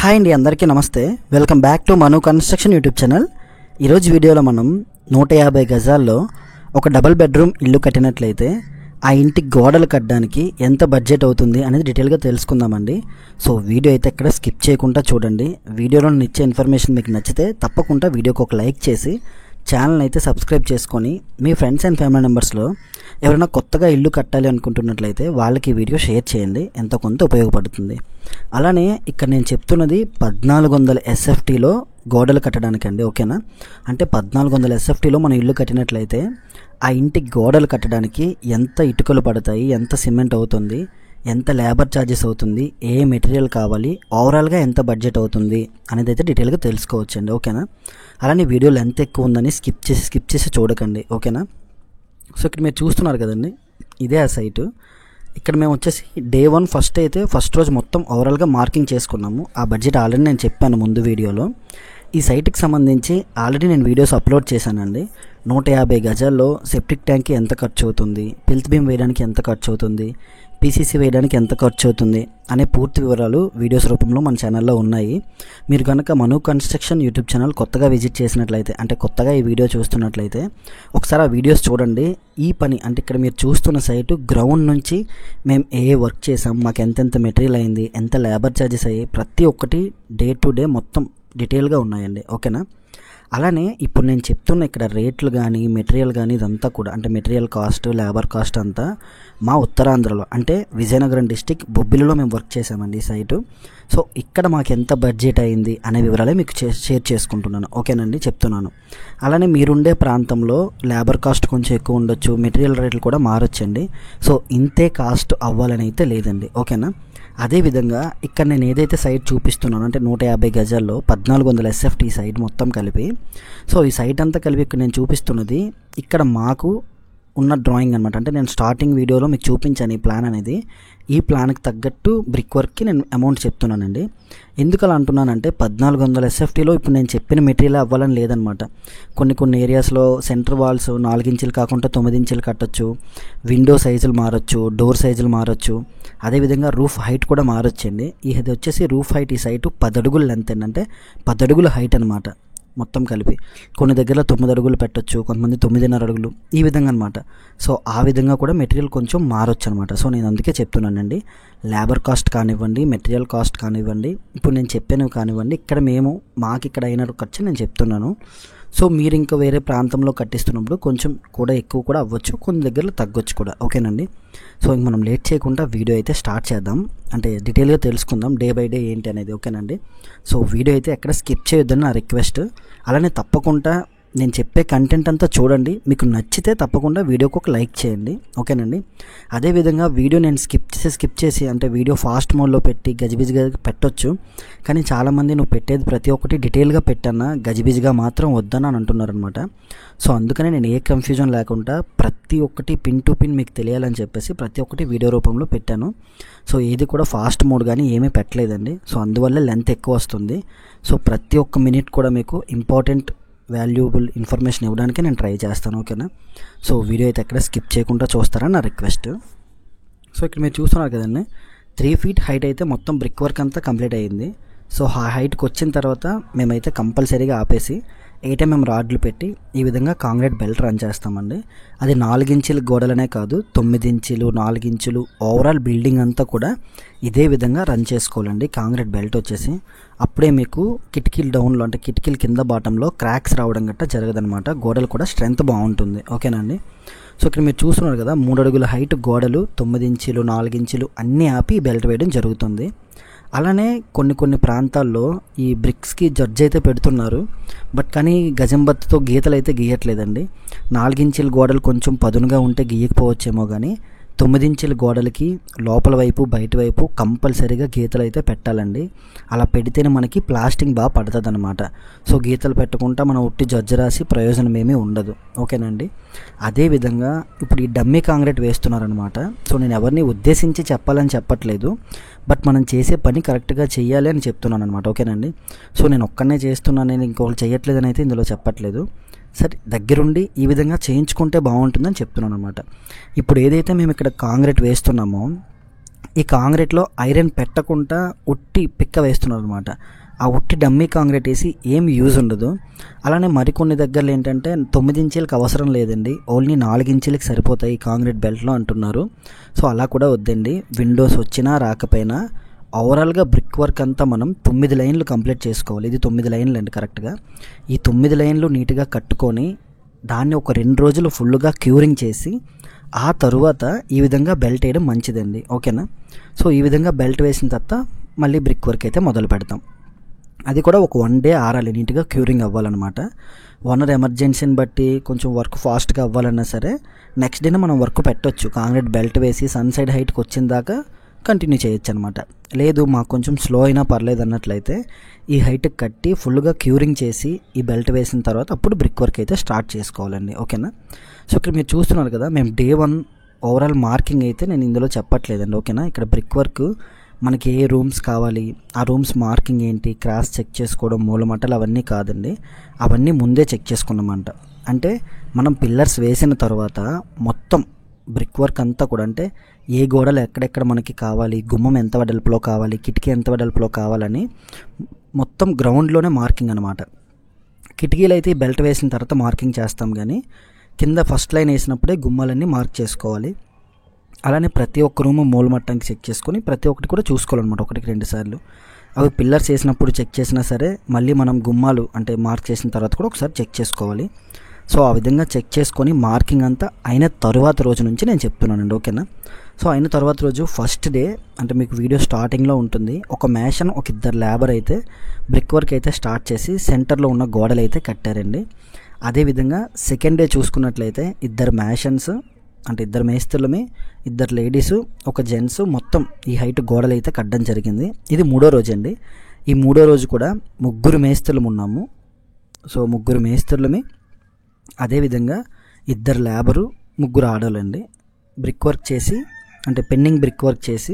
Hi అండి, అందరికీ నమస్తే. Welcome back to Manu construction YouTube channel. ఈరోజు వీడియోలో మనం 150 గజాల్లో ఒక డబుల్ బెడ్రూమ్ ఇల్లు కట్టినట్లయితే ఆ ఇంటి గోడలు కట్టడానికి ఎంత బడ్జెట్ అవుతుంది అనేది డీటెయిల్గా తెలుసుకుందామండి. సో వీడియో అయితే ఎక్కడ స్కిప్ చేయకుండా చూడండి. వీడియోలో నేను ఇచ్చే ఇన్ఫర్మేషన్ మీకు నచ్చితే తప్పకుండా వీడియోకి ఒక లైక్ చేసి ఛానల్ అయితే సబ్స్క్రైబ్ చేసుకొని మీ ఫ్రెండ్స్ అండ్ ఫ్యామిలీ మెంబర్స్లో ఎవరైనా కొత్తగా ఇల్లు కట్టాలి అనుకుంటున్నట్లయితే వాళ్ళకి ఈ వీడియో షేర్ చేయండి, ఎంతో కొంత ఉపయోగపడుతుంది. అలానే ఇక్కడ నేను చెప్తున్నది 1400 SFTలో గోడలు కట్టడానికి అండి, ఓకేనా? అంటే 1400 SFTలో మనం ఇల్లు కట్టినట్లయితే ఆ ఇంటి గోడలు కట్టడానికి ఎంత ఇటుకలు పడతాయి, ఎంత సిమెంట్ అవుతుంది, ఎంత లేబర్ ఛార్జెస్ అవుతుంది, ఏ మెటీరియల్ కావాలి, ఓవరాల్గా ఎంత బడ్జెట్ అవుతుంది అనేది అయితే డీటెయిల్గా తెలుసుకోవచ్చండి, ఓకేనా? అలానే వీడియో లెంత్ ఎక్కువ ఉందని స్కిప్ చేసి చూడకండి, ఓకేనా? సో ఇక్కడ మీరు చూస్తున్నారు కదండి, ఇదే ఆ సైటు. ఇక్కడ మేము వచ్చేసి డే 1 ఫస్ట్ రోజు మొత్తం ఓవరాల్గా మార్కింగ్ చేసుకున్నాము. ఆ బడ్జెట్ ఆల్రెడీ నేను చెప్పాను ముందు వీడియోలో. ఈ సైట్కి సంబంధించి ఆల్రెడీ నేను వీడియోస్ అప్లోడ్ చేశానండి. 150 గజాల్లో సెప్టిక్ ట్యాంక్కి ఎంత ఖర్చు అవుతుంది, పిల్త్ బీమ్ వేయడానికి ఎంత ఖర్చు అవుతుంది, PCC వేయడానికి ఎంత ఖర్చు అవుతుంది అనే పూర్తి వివరాలు వీడియోస్ రూపంలో మన ఛానల్లో ఉన్నాయి. మీరు కనుక మను కన్స్ట్రక్షన్ యూట్యూబ్ ఛానల్ కొత్తగా విజిట్ చేసినట్లయితే, అంటే కొత్తగా ఈ వీడియో చూస్తున్నట్లయితే ఒకసారి ఆ వీడియోస్ చూడండి. ఈ పని అంటే ఇక్కడ మీరు చూస్తున్న సైటు గ్రౌండ్ నుంచి మేము ఏ వర్క్ చేసాం, మాకు ఎంతెంత మెటీరియల్ అయింది, ఎంత లేబర్ ఛార్జెస్ అయ్యాయి, ప్రతి ఒక్కటి డే టు డే మొత్తం డీటెయిల్గా ఉన్నాయండి, ఓకేనా? అలానే ఇప్పుడు నేను చెప్తున్న ఇక్కడ రేట్లు కానీ మెటీరియల్ కానీ ఇదంతా కూడా అంటే మెటీరియల్ కాస్ట్, లేబర్ కాస్ట్ అంతా మా ఉత్తరాంధ్రలో అంటే విజయనగరం డిస్టిక్ బొబ్బిలిలో మేము వర్క్ చేసామండి ఈ సైటు. సో ఇక్కడ మాకు ఎంత బడ్జెట్ అయింది అనే వివరాలే మీకు షేర్ చేసుకుంటున్నాను, ఓకేనండి? చెప్తున్నాను. అలానే మీరుండే ప్రాంతంలో లేబర్ కాస్ట్ కొంచెం ఎక్కువ ఉండొచ్చు, మెటీరియల్ రేట్లు కూడా మారొచ్చండి. సో ఇంతే కాస్ట్ అవ్వాలని అయితే లేదండి, ఓకేనా? అదేవిధంగా ఇక్కడ నేను ఏదైతే సైట్ చూపిస్తున్నానో అంటే 150 గజాల్లో 1400 SFT సైట్ మొత్తం కలిపి, సో ఈ సైట్ అంతా కలిపి ఇక్కడ నేను చూపిస్తున్నది ఇక్కడ మాకు ఉన్న డ్రాయింగ్ అనమాట. అంటే నేను స్టార్టింగ్ వీడియోలో మీకు చూపించాను ఈ ప్లాన్ అనేది. ఈ ప్లాన్కి తగ్గట్టు బ్రిక్ వర్క్కి నేను అమౌంట్ చెప్తున్నానండి. ఎందుకు అలా అంటున్నానంటే 1400 SFTలో ఇప్పుడు నేను చెప్పిన మెటీరియల్ అవ్వాలని లేదనమాట. కొన్ని ఏరియాస్లో సెంటర్ వాల్స్ 4 ఇంచులు కాకుండా 9 ఇంచులు కట్టొచ్చు, విండో సైజులు మారొచ్చు, డోర్ సైజులు మారొచ్చు, అదేవిధంగా రూఫ్ హైట్ కూడా మారొచ్చండి. ఇది వచ్చేసి రూఫ్ హైట్ ఈ సైటు 10 అడుగులు లెంత్ అంటే 10 అడుగుల హైట్ అనమాట మొత్తం కలిపి. కొన్ని దగ్గరలో 9 అడుగులు పెట్టొచ్చు, కొంతమంది 9.5 అడుగులు, ఈ విధంగా అనమాట. సో ఆ విధంగా కూడా మెటీరియల్ కొంచెం మారొచ్చు అనమాట. సో నేను అందుకే చెప్తున్నానండి, లేబర్ కాస్ట్ కానివ్వండి, మెటీరియల్ కాస్ట్ కానివ్వండి, ఇప్పుడు నేను చెప్పాను కానివ్వండి, ఇక్కడ మాకు ఇక్కడ అయిన ఖర్చు నేను చెప్తున్నాను. సో మీరు ఇంకా వేరే ప్రాంతంలో కట్టిస్తున్నప్పుడు కొంచెం కూడా ఎక్కువ కూడా అవ్వచ్చు, కొన్ని దగ్గరలో తగ్గొచ్చు కూడా, ఓకేనండి? సో ఇంక మనం లేట్ చేయకుండా వీడియో అయితే స్టార్ట్ చేద్దాం. అంటే డీటెయిల్గా తెలుసుకుందాం డే బై డే ఏంటి అనేది, ఓకేనండి? సో వీడియో అయితే ఎక్కడ స్కిప్ చేయొద్దని నా రిక్వెస్ట్. అలానే తప్పకుండా నేను చెప్పే కంటెంట్ అంతా చూడండి, మీకు నచ్చితే తప్పకుండా వీడియోకి ఒక లైక్ చేయండి, ఓకేనండి? అదేవిధంగా వీడియో నేను స్కిప్ చేసి అంటే వీడియో ఫాస్ట్ మోడ్లో పెట్టి గజిబిజిగా పెట్టొచ్చు, కానీ చాలామంది నువ్వు పెట్టేది ప్రతి ఒక్కటి డీటెయిల్గా పెట్టన్నా గజిబిజిగా మాత్రం వద్దని అని అంటున్నారనమాట. సో అందుకనే నేను ఏ కన్ఫ్యూజన్ లేకుండా ప్రతి ఒక్కటి పిన్ టు పిన్ మీకు తెలియాలని చెప్పేసి ప్రతి ఒక్కటి వీడియో రూపంలో పెట్టాను. సో ఏది కూడా ఫాస్ట్ మోడ్ కానీ ఏమీ పెట్టలేదండి. సో అందువల్ల లెంత్ ఎక్కువ వస్తుంది. సో ప్రతి ఒక్క మినిట్ కూడా మీకు ఇంపార్టెంట్ వాల్యూబుల్ ఇన్ఫర్మేషన్ ఇవ్వడానికి నేను ట్రై చేస్తాను, ఓకేనా? సో వీడియో అయితే ఎక్కడ స్కిప్ చేయకుండా చూస్తారని నా రిక్వెస్ట్. సో ఇక్కడ మీరు చూస్తున్నారు కదండి, 3 feet హైట్ అయితే మొత్తం బ్రిక్ వర్క్ అంతా కంప్లీట్ అయ్యింది. సో ఆ హైట్కి వచ్చిన తర్వాత మేమైతే కంపల్సరీగా ఆపేసి 8mm రాడ్లు పెట్టి ఈ విధంగా కాంక్రీట్ బెల్ట్ రన్ చేస్తామండి. అది 4 ఇంచుల గోడలనే కాదు, 9 ఇంచులు, 4 ఇంచులు ఓవరాల్ బిల్డింగ్ అంతా కూడా ఇదే విధంగా రన్ చేసుకోవాలండి కాంక్రీట్ బెల్ట్ వచ్చేసి. అప్పుడే మీకు కిటికీలు డౌన్లో అంటే కిటికీల కింద బాటంలో క్రాక్స్ రావడం గట్టా జరగదనమాట. గోడలు కూడా స్ట్రెంత్ బాగుంటుంది, ఓకేనండి? సో ఇక్కడ మీరు చూస్తున్నారు కదా, 3 అడుగుల హైట్ గోడలు, 9 ఇంచులు, 4 ఇంచులు అన్నీ ఆపి బెల్ట్ వేయడం జరుగుతుంది. అలానే కొన్ని ప్రాంతాల్లో ఈ బ్రిక్స్కి జడ్జ్ అయితే పెడుతున్నారు, బట్ కానీ గజంబత్తుతో గీతలు అయితే గీయట్లేదండి. 4 ఇంచుల గోడలు కొంచెం పదునుగా ఉంటే గీయకపోవచ్చేమో, కానీ 9 ఇంచుల గోడలకి లోపల వైపు బయట వైపు కంపల్సరీగా గీతలు అయితే పెట్టాలండి. అలా పెడితేనే మనకి ప్లాస్టింగ్ బాగా పడుతుంది అనమాట. సో గీతలు పెట్టకుండా మనం ఉట్టి జడ్జి రాసి ప్రయోజనం ఏమీ ఉండదు, ఓకేనండి? అదేవిధంగా ఇప్పుడు ఈ డమ్మీ కాంక్రీట్ వేస్తున్నారనమాట. సో నేను ఎవరిని ఉద్దేశించి చెప్పాలని చెప్పట్లేదు, బట్ మనం చేసే పని కరెక్ట్గా చేయాలి అని చెప్తున్నాను అనమాట, ఓకేనండి? సో నేను ఒక్కనే చేస్తున్నాను, నేను ఇంకొకరు చేయట్లేదని అయితే ఇందులో చెప్పట్లేదు. సరే దగ్గరుండి ఈ విధంగా చేయించుకుంటే బాగుంటుందని చెప్తున్నాను అనమాట. ఇప్పుడు ఏదైతే మేము ఇక్కడ కాంక్రీట్ వేస్తున్నామో ఈ కాంక్రీట్లో ఐరన్ పెట్టకుండా ఉట్టి పిక్క వేస్తున్నారు అనమాట. ఆ ఉట్టి డమ్మీ కాంక్రీట్ వేసి ఏం యూజ్ ఉండదు. అలానే మరికొన్ని దగ్గరలో ఏంటంటే 9 ఇంచీలకు అవసరం లేదండి, ఓన్లీ 4 ఇంచీలకు సరిపోతాయి ఈ కాంక్రీట్ బెల్ట్లో అంటున్నారు. సో అలా కూడా వద్దండి. విండోస్ వచ్చినా రాకపోయినా ఓవరాల్గా బ్రిక్ వర్క్ అంతా మనం 9 లైన్లు కంప్లీట్ చేసుకోవాలి. ఇది 9 లైన్లు అండి కరెక్ట్గా. ఈ 9 లైన్లు నీట్గా కట్టుకొని దాన్ని ఒక 2 రోజులు ఫుల్గా క్యూరింగ్ చేసి ఆ తరువాత ఈ విధంగా బెల్ట్ వేయడం మంచిదండి. ఓకేనా. సో ఈ విధంగా బెల్ట్ వేసిన తర్వాత మళ్ళీ బ్రిక్ వర్క్ అయితే మొదలు పెడతాం. అది కూడా ఒక 1 డే ఆరాలి, నీట్గా క్యూరింగ్ అవ్వాలన్నమాట. ఓనర్ ఎమర్జెన్సీని బట్టి కొంచెం వర్క్ ఫాస్ట్గా అవ్వాలన్నా సరే నెక్స్ట్ డేనే మనం వర్క్ పెట్టొచ్చు. కాంక్రీట్ బెల్ట్ వేసి సన్ సైడ్ హైట్కి వచ్చిన దాకా కంటిన్యూ చేయొచ్చు అనమాట. లేదు మాకు కొంచెం స్లో అయినా పర్లేదు అన్నట్లయితే ఈ హైట్కి కట్టి ఫుల్గా క్యూరింగ్ చేసి ఈ బెల్ట్ వేసిన తర్వాత అప్పుడు బ్రిక్ వర్క్ అయితే స్టార్ట్ చేసుకోవాలండి. ఓకేనా. సో ఇక్కడ మీరు చూస్తున్నారు కదా, మేము డే 1 ఓవరాల్ మార్కింగ్ అయితే నేను ఇందులో చెప్పట్లేదండి. ఓకేనా. ఇక్కడ బ్రిక్ వర్క్ మనకి ఏ రూమ్స్ కావాలి, ఆ రూమ్స్ మార్కింగ్ ఏంటి, క్రాస్ చెక్ చేసుకోవడం, మూలమట్టలు అవన్నీ కాదండి. అవన్నీ ముందే చెక్ చేసుకున్నామంట. అంటే మనం పిల్లర్స్ వేసిన తర్వాత మొత్తం బ్రిక్ వర్క్ అంతా కూడా, అంటే ఏ గోడలు ఎక్కడెక్కడ మనకి కావాలి, గుమ్మం ఎంత వెడల్పులో కావాలి, కిటికీ ఎంత వెడల్పులో కావాలని మొత్తం గ్రౌండ్లోనే మార్కింగ్ అనమాట. కిటికీలు అయితే బెల్ట్ వేసిన తర్వాత మార్కింగ్ చేస్తాం, కానీ కింద ఫస్ట్ లైన్ వేసినప్పుడే గుమ్మాలన్నీ మార్క్ చేసుకోవాలి. అలానే ప్రతి ఒక్క రూము మూలమట్టానికి చెక్ చేసుకొని ప్రతి ఒక్కటి కూడా చూసుకోవాలన్నమాట, 1-2 సార్లు. అవి పిల్లర్స్ వేసినప్పుడు చెక్ చేసినా సరే మళ్ళీ మనం గుమ్మాలు అంటే మార్క్ చేసిన తర్వాత కూడా ఒకసారి చెక్ చేసుకోవాలి. సో ఆ విధంగా చెక్ చేసుకొని మార్కింగ్ అంతా అయిన తరువాత రోజు నుంచి నేను చెప్తున్నానండి. ఓకేనా. సో అయిన తర్వాత రోజు ఫస్ట్ డే అంటే మీకు వీడియో స్టార్టింగ్లో ఉంటుంది, ఒక మేషన్ ఒక 2 లేబర్ అయితే బ్రిక్ వర్క్ అయితే స్టార్ట్ చేసి సెంటర్లో ఉన్న గోడలు అయితే కట్టారండి. అదేవిధంగా సెకండ్ డే చూసుకున్నట్లయితే 2 మేషన్స్ అంటే 2 మేస్త్రులమే, 2 లేడీసు, ఒక జెంట్స్ మొత్తం ఈ హైట్ గోడలు అయితే కట్టడం జరిగింది. ఇది 3వ రోజు అండి. ఈ 3వ రోజు కూడా 3 మేస్త్రులం ఉన్నాము. సో 3 మేస్త్రులమే, అదేవిధంగా 2 లేబరు, 3 ఆడోళ్ళండి. బ్రిక్ వర్క్ చేసి అంటే పెన్నింగ్ బ్రిక్ వర్క్ చేసి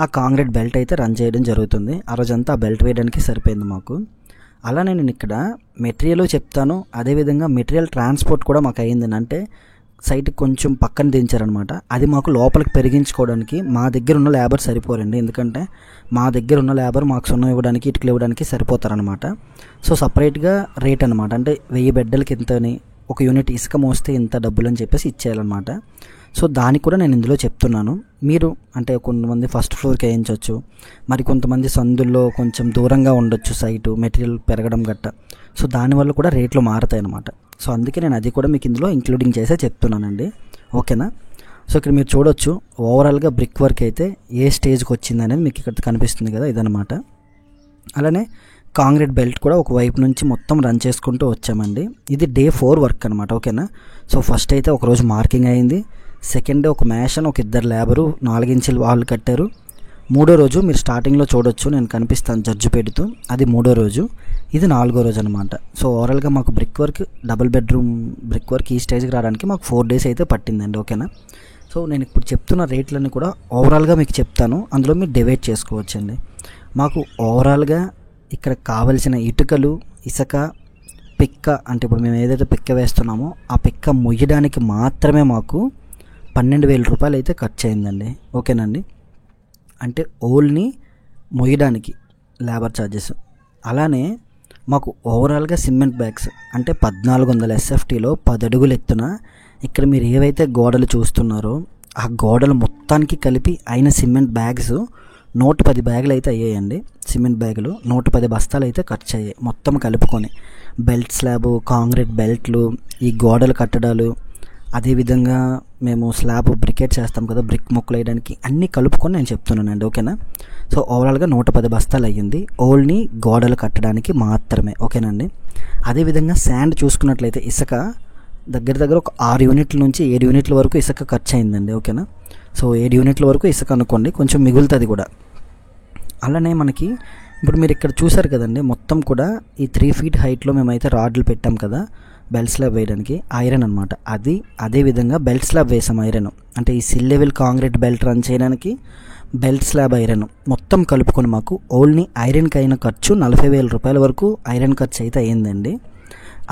ఆ కాంక్రీట్ బెల్ట్ అయితే రన్ చేయడం జరుగుతుంది. ఆ రోజంతా ఆ బెల్ట్ వేయడానికి సరిపోయింది మాకు. అలానే నేను ఇక్కడ మెటీరియల్ చెప్తాను, అదేవిధంగా మెటీరియల్ ట్రాన్స్పోర్ట్ కూడా మాకు అయ్యింది. అంటే సైట్కి కొంచెం పక్కన దించారనమాట. అది మాకు లోపలికి పెరిగించుకోవడానికి మా దగ్గర ఉన్న లేబర్ సరిపోరండి. ఎందుకంటే మా దగ్గర ఉన్న లేబర్ మాకు సున్నం ఇవ్వడానికి, ఇటుకలు ఇవ్వడానికి సరిపోతారనమాట. సో సపరేట్గా రేట్ అనమాట. అంటే 1000 బెడ్డలకి ఇంతని, ఒక యూనిట్ ఇసుక మోస్తే ఇంత డబ్బులు అని చెప్పేసి ఇచ్చేయాలన్నమాట. సో దానికి కూడా నేను ఇందులో చెప్తున్నాను. మీరు అంటే కొంతమంది ఫస్ట్ ఫ్లోర్కి వేయించవచ్చు, మరి కొంతమంది సందుల్లో కొంచెం దూరంగా ఉండొచ్చు సైటు, మెటీరియల్ పెరగడం గట్ట. సో దానివల్ల కూడా రేట్లు మారుతాయి అన్నమాట. సో అందుకే నేను అది కూడా మీకు ఇందులో ఇంక్లూడింగ్ చేసే చెప్తున్నానండి. ఓకేనా. సో ఇక్కడ మీరు చూడొచ్చు ఓవరాల్గా బ్రిక్ వర్క్ అయితే ఏ స్టేజ్కి వచ్చింది అనేది మీకు ఇక్కడ కనిపిస్తుంది కదా, ఇదనమాట. అలానే కాంక్రీట్ బెల్ట్ కూడా ఒక వైపు నుంచి మొత్తం రన్ చేసుకుంటూ వచ్చామండి. ఇది డే 4 వర్క్ అనమాట. ఓకేనా. సో ఫస్ట్ అయితే ఒకరోజు మార్కింగ్ అయింది, సెకండ్ డే ఒక మేషన్, ఒక 2 లేబరు 4 ఇంచుల వాళ్ళు కట్టారు. 3వ రోజు మీరు స్టార్టింగ్లో చూడొచ్చు, నేను కనిపిస్తాను జడ్జి పెడుతూ, అది 3వ రోజు. ఇది 4వ రోజు అనమాట. సో ఓవరాల్గా మాకు brick work, double bedroom brick work ఈ స్టేజ్కి రావడానికి మాకు 4 డేస్ అయితే పట్టిందండి. ఓకేనా. సో నేను ఇప్పుడు చెప్తున్న రేట్లన్నీ కూడా ఓవరాల్గా మీకు చెప్తాను, అందులో మీరు డివైడ్ చేసుకోవచ్చండి. మాకు ఓవరాల్గా ఇక్కడ కావలసిన ఇటుకలు, ఇసుక, పిక్క, అంటే ఇప్పుడు మేము ఏదైతే పిక్క వేస్తున్నామో ఆ పిక్క మొయ్యడానికి మాత్రమే మాకు 12,000 రూపాయలు అయితే ఖర్చు అయిందండి. ఓకేనండి. అంటే ఓల్ని మొయ్యడానికి లేబర్ ఛార్జెస్. అలానే మాకు ఓవరాల్గా సిమెంట్ బ్యాగ్స్ అంటే 1400 SFTలో 10 అడుగులు ఎత్తున ఇక్కడ మీరు ఏవైతే గోడలు చూస్తున్నారో ఆ గోడలు మొత్తానికి కలిపి అయిన సిమెంట్ బ్యాగ్స్ 110 బ్యాగులు అయితే అయ్యాయండి. సిమెంట్ బ్యాగులు 110 బస్తాలు అయితే ఖర్చు అయ్యాయి మొత్తం కలుపుకొని. బెల్ట్ స్లాబ్, కాంక్రీట్ బెల్ట్లు, ఈ గోడలు కట్టడాలు, అదేవిధంగా మేము స్లాబ్ బ్రికేట్ చేస్తాం కదా, బ్రిక్ ముక్కలు వేయడానికి, అన్నీ కలుపుకొని నేను చెప్తున్నానండి. ఓకేనా. సో ఓవరాల్గా 110 బస్తాలు అయ్యింది ఓన్లీ గోడలు కట్టడానికి మాత్రమే. ఓకేనండి. అదేవిధంగా శాండ్ చూసుకున్నట్లయితే ఇసుక దగ్గర దగ్గర ఒక 6 యూనిట్ల నుంచి 7 యూనిట్ల వరకు ఇసుక ఖర్చు అయిందండి. ఓకేనా. సో 7 యూనిట్ల వరకు ఇసుక అనుకోండి, కొంచెం మిగులుతుంది కూడా. అలానే మనకి ఇప్పుడు మీరు ఇక్కడ చూసారు కదండి, మొత్తం కూడా ఈ 3 ఫీట్ హైట్లో మేమైతే రాడ్లు పెట్టాం కదా బెల్ట్ స్లాబ్ వేయడానికి, ఐరన్ అనమాట. అది అదేవిధంగా బెల్ట్ స్లాబ్ వేసాం ఐరన్. అంటే ఈ సిల్ లెవెల్ కాంక్రీట్ బెల్ట్ రన్ చేయడానికి బెల్ట్ స్లాబ్ ఐరన్ మొత్తం కలుపుకొని మాకు ఓన్లీ ఐరన్కి అయిన ఖర్చు 40,000 రూపాయల వరకు ఐరన్ ఖర్చు అయితే అయ్యిందండి.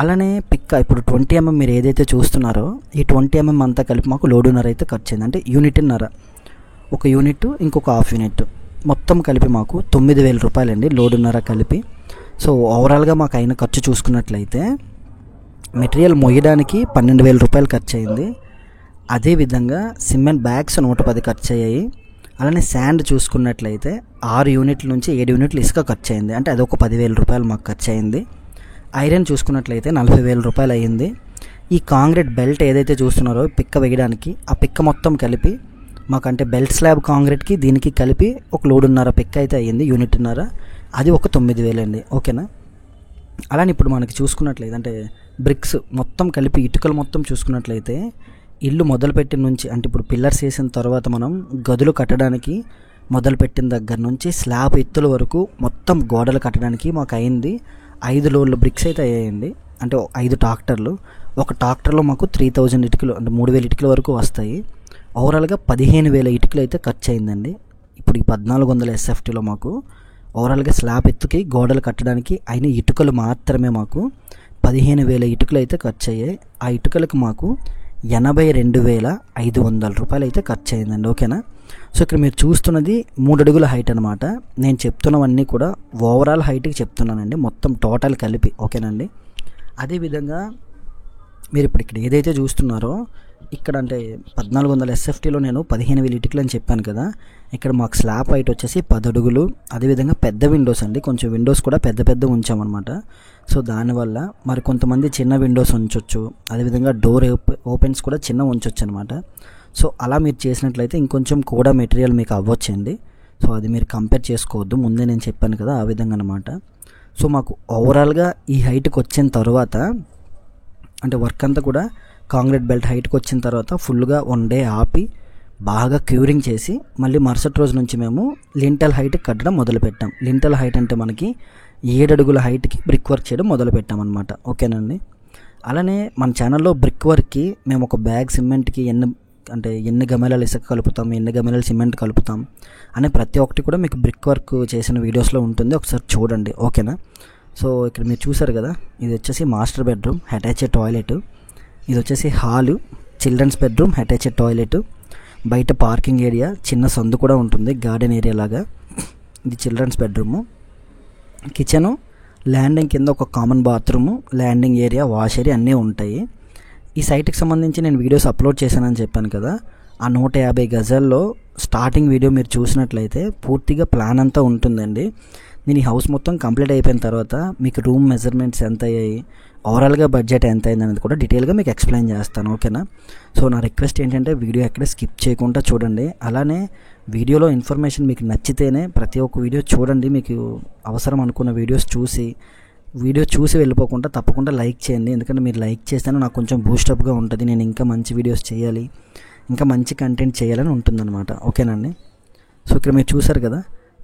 అలానే పిక్క ఇప్పుడు 20 mm మీరు ఏదైతే చూస్తున్నారో ఈ 20 mm అంతా కలిపి మాకు లోడున్నర అయితే ఖర్చు అయింది. అంటే యూనిట్న్నర ఒక యూనిట్, ఇంకొక హాఫ్ యూనిట్, మొత్తం కలిపి మాకు 9,000 రూపాయలండి లోడున్నర కలిపి. సో ఓవరాల్గా మాకు అయిన ఖర్చు చూసుకున్నట్లయితే మెటీరియల్ మొయ్యడానికి 12,000 రూపాయలు ఖర్చు అయింది. అదేవిధంగా సిమెంట్ బ్యాగ్స్ 110 ఖర్చు అయ్యాయి. అలానే శాండ్ చూసుకున్నట్లయితే 6 యూనిట్ల నుంచి 7 యూనిట్లు ఇసుక ఖర్చు అయింది, అంటే అదొక 10,000 రూపాయలు మాకు ఖర్చు అయింది. ఐరన్ చూసుకున్నట్లయితే 40,000 రూపాయలు అయ్యింది. ఈ కాంక్రీట్ బెల్ట్ ఏదైతే చూస్తున్నారో పిక్క వేయడానికి, ఆ పిక్క మొత్తం కలిపి మాకంటే బెల్ట్ స్లాబ్ కాంక్రీట్కి దీనికి కలిపి ఒక లోడున్నర పిక్క అయితే అయ్యింది, యూనిట్న్నర, అది ఒక 9,000 అండి. ఓకేనా. అలానే ఇప్పుడు మనకి చూసుకున్నట్లయితే అంటే బ్రిక్స్ మొత్తం కలిపి ఇటుకలు మొత్తం చూసుకున్నట్లయితే ఇల్లు మొదలుపెట్టిన నుంచి, అంటే ఇప్పుడు పిల్లర్స్ వేసిన తర్వాత మనం గదులు కట్టడానికి మొదలుపెట్టిన దగ్గర నుంచి స్లాబ్ ఎత్తుల వరకు మొత్తం గోడలు కట్టడానికి మాకు అయింది 5 లోడ్ల బ్రిక్స్ అయితే అయ్యాయండి. అంటే 5 ట్రాక్టర్లు, ఒక ట్రాక్టర్లో మాకు 3,000 ఇటుకలు, అంటే 3,000 ఇటుకల వరకు వస్తాయి. ఓవరాల్గా 15,000 ఇటుకలు అయితే ఖర్చు అయిందండి. ఇప్పుడు ఈ 1400 SFTలో మాకు ఓవరాల్గా స్లాబ్ ఎత్తుకి గోడలు కట్టడానికి అయిన ఇటుకలు మాత్రమే మాకు 15,000 ఇటుకలు అయితే ఖర్చు అయ్యాయి. ఆ ఇటుకలకు మాకు 82,500 రూపాయలు అయితే ఖర్చు అయిందండి. ఓకేనా. సో ఇక్కడ మీరు చూస్తున్నది 3 అడుగుల హైట్ అనమాట. నేను చెప్తున్నవన్నీ కూడా ఓవరాల్ హైట్కి చెప్తున్నానండి, మొత్తం టోటల్ కలిపి. ఓకేనండి. అదేవిధంగా మీరు ఇప్పుడు ఇక్కడ ఏదైతే చూస్తున్నారో ఇక్కడ అంటే 1400 SFTలో నేను 15,000 ఇటుకలు అని చెప్పాను కదా. ఇక్కడ మాకు స్లాబ్ హైట్ వచ్చేసి 10 అడుగులు. అదేవిధంగా పెద్ద విండోస్ అండి, కొంచెం విండోస్ కూడా పెద్ద ఉంచామన్నమాట. సో దానివల్ల మరి కొంతమంది చిన్న విండోస్ ఉంచవచ్చు, అదేవిధంగా డోర్ ఓపెన్స్ కూడా చిన్న ఉంచవచ్చు అనమాట. సో అలా మీరు చేసినట్లయితే ఇంకొంచెం కూడా మెటీరియల్ మీకు అవ్వచ్చండి. సో అది మీరు కంపేర్ చేసుకోవద్దు, ముందే నేను చెప్పాను కదా ఆ విధంగా అనమాట. సో మాకు ఓవరాల్గా ఈ హైట్కి వచ్చిన తర్వాత అంటే వర్క్ అంతా కూడా కాంక్రీట్ బెల్ట్ హైట్కి వచ్చిన తర్వాత ఫుల్గా 1 డే ఆపి బాగా క్యూరింగ్ చేసి మళ్ళీ మరుసటి రోజు నుంచి మేము లింటల్ హైట్ కట్టడం మొదలుపెట్టాం. లింటల్ హైట్ అంటే మనకి 7 అడుగుల హైట్కి బ్రిక్ వర్క్ చేయడం మొదలుపెట్టాం అనమాట. ఓకేనండి. అలానే మన ఛానల్లో బ్రిక్ వర్క్కి మేము ఒక బ్యాగ్ సిమెంట్కి ఎన్ని గమేలాలు ఇసుక కలుపుతాం, ఎన్ని గమేలాలు సిమెంట్ కలుపుతాం అనే ప్రతి ఒక్కటి కూడా మీకు బ్రిక్ వర్క్ చేసిన వీడియోస్లో ఉంటుంది, ఒకసారి చూడండి. ఓకేనా. సో ఇక్కడ మీరు చూసారు కదా, ఇది వచ్చేసి మాస్టర్ బెడ్రూమ్, అటాచ్డ్ టాయిలెట్. ఇది వచ్చేసి hall, children's bedroom, attached toilet. బయట పార్కింగ్ ఏరియా, చిన్న సందు కూడా ఉంటుంది, గార్డెన్ ఏరియా లాగా. ఇది చిల్డ్రన్స్ బెడ్రూము. కిచెను, ల్యాండింగ్ కింద ఒక common bathroom, landing area, wash area అన్నీ ఉంటాయి. ఈ సైట్కి సంబంధించి నేను వీడియోస్ అప్లోడ్ చేశానని చెప్పాను కదా. ఆ 150 గజాల్లో స్టార్టింగ్ వీడియో మీరు చూసినట్లయితే పూర్తిగా ప్లాన్ అంతా ఉంటుందండి. నేను ఈ హౌస్ మొత్తం కంప్లీట్ అయిపోయిన తర్వాత మీకు రూమ్ మెజర్మెంట్స్ ఎంత అయ్యాయి, ఓవరాల్గా బడ్జెట్ ఎంత అయింది అనేది కూడా డీటెయిల్గా మీకు ఎక్స్ప్లెయిన్ చేస్తాను. ఓకేనా. సో నా రిక్వెస్ట్ ఏంటంటే వీడియో ఎక్కడ స్కిప్ చేయకుండా చూడండి. అలానే వీడియోలో ఇన్ఫర్మేషన్ మీకు నచ్చితేనే ప్రతి ఒక్క వీడియో చూడండి. మీకు అవసరం అనుకున్న వీడియో చూసి వెళ్ళిపోకుండా తప్పకుండా లైక్ చేయండి. ఎందుకంటే మీరు లైక్ చేస్తేనే నాకు కొంచెం బూస్టప్గా ఉంటుంది, నేను ఇంకా మంచి వీడియోస్ చేయాలి, ఇంకా మంచి కంటెంట్ చేయాలని ఉంటుందన్నమాట. ఓకేనండి. సో ఇక్కడ మీరు చూసారు కదా,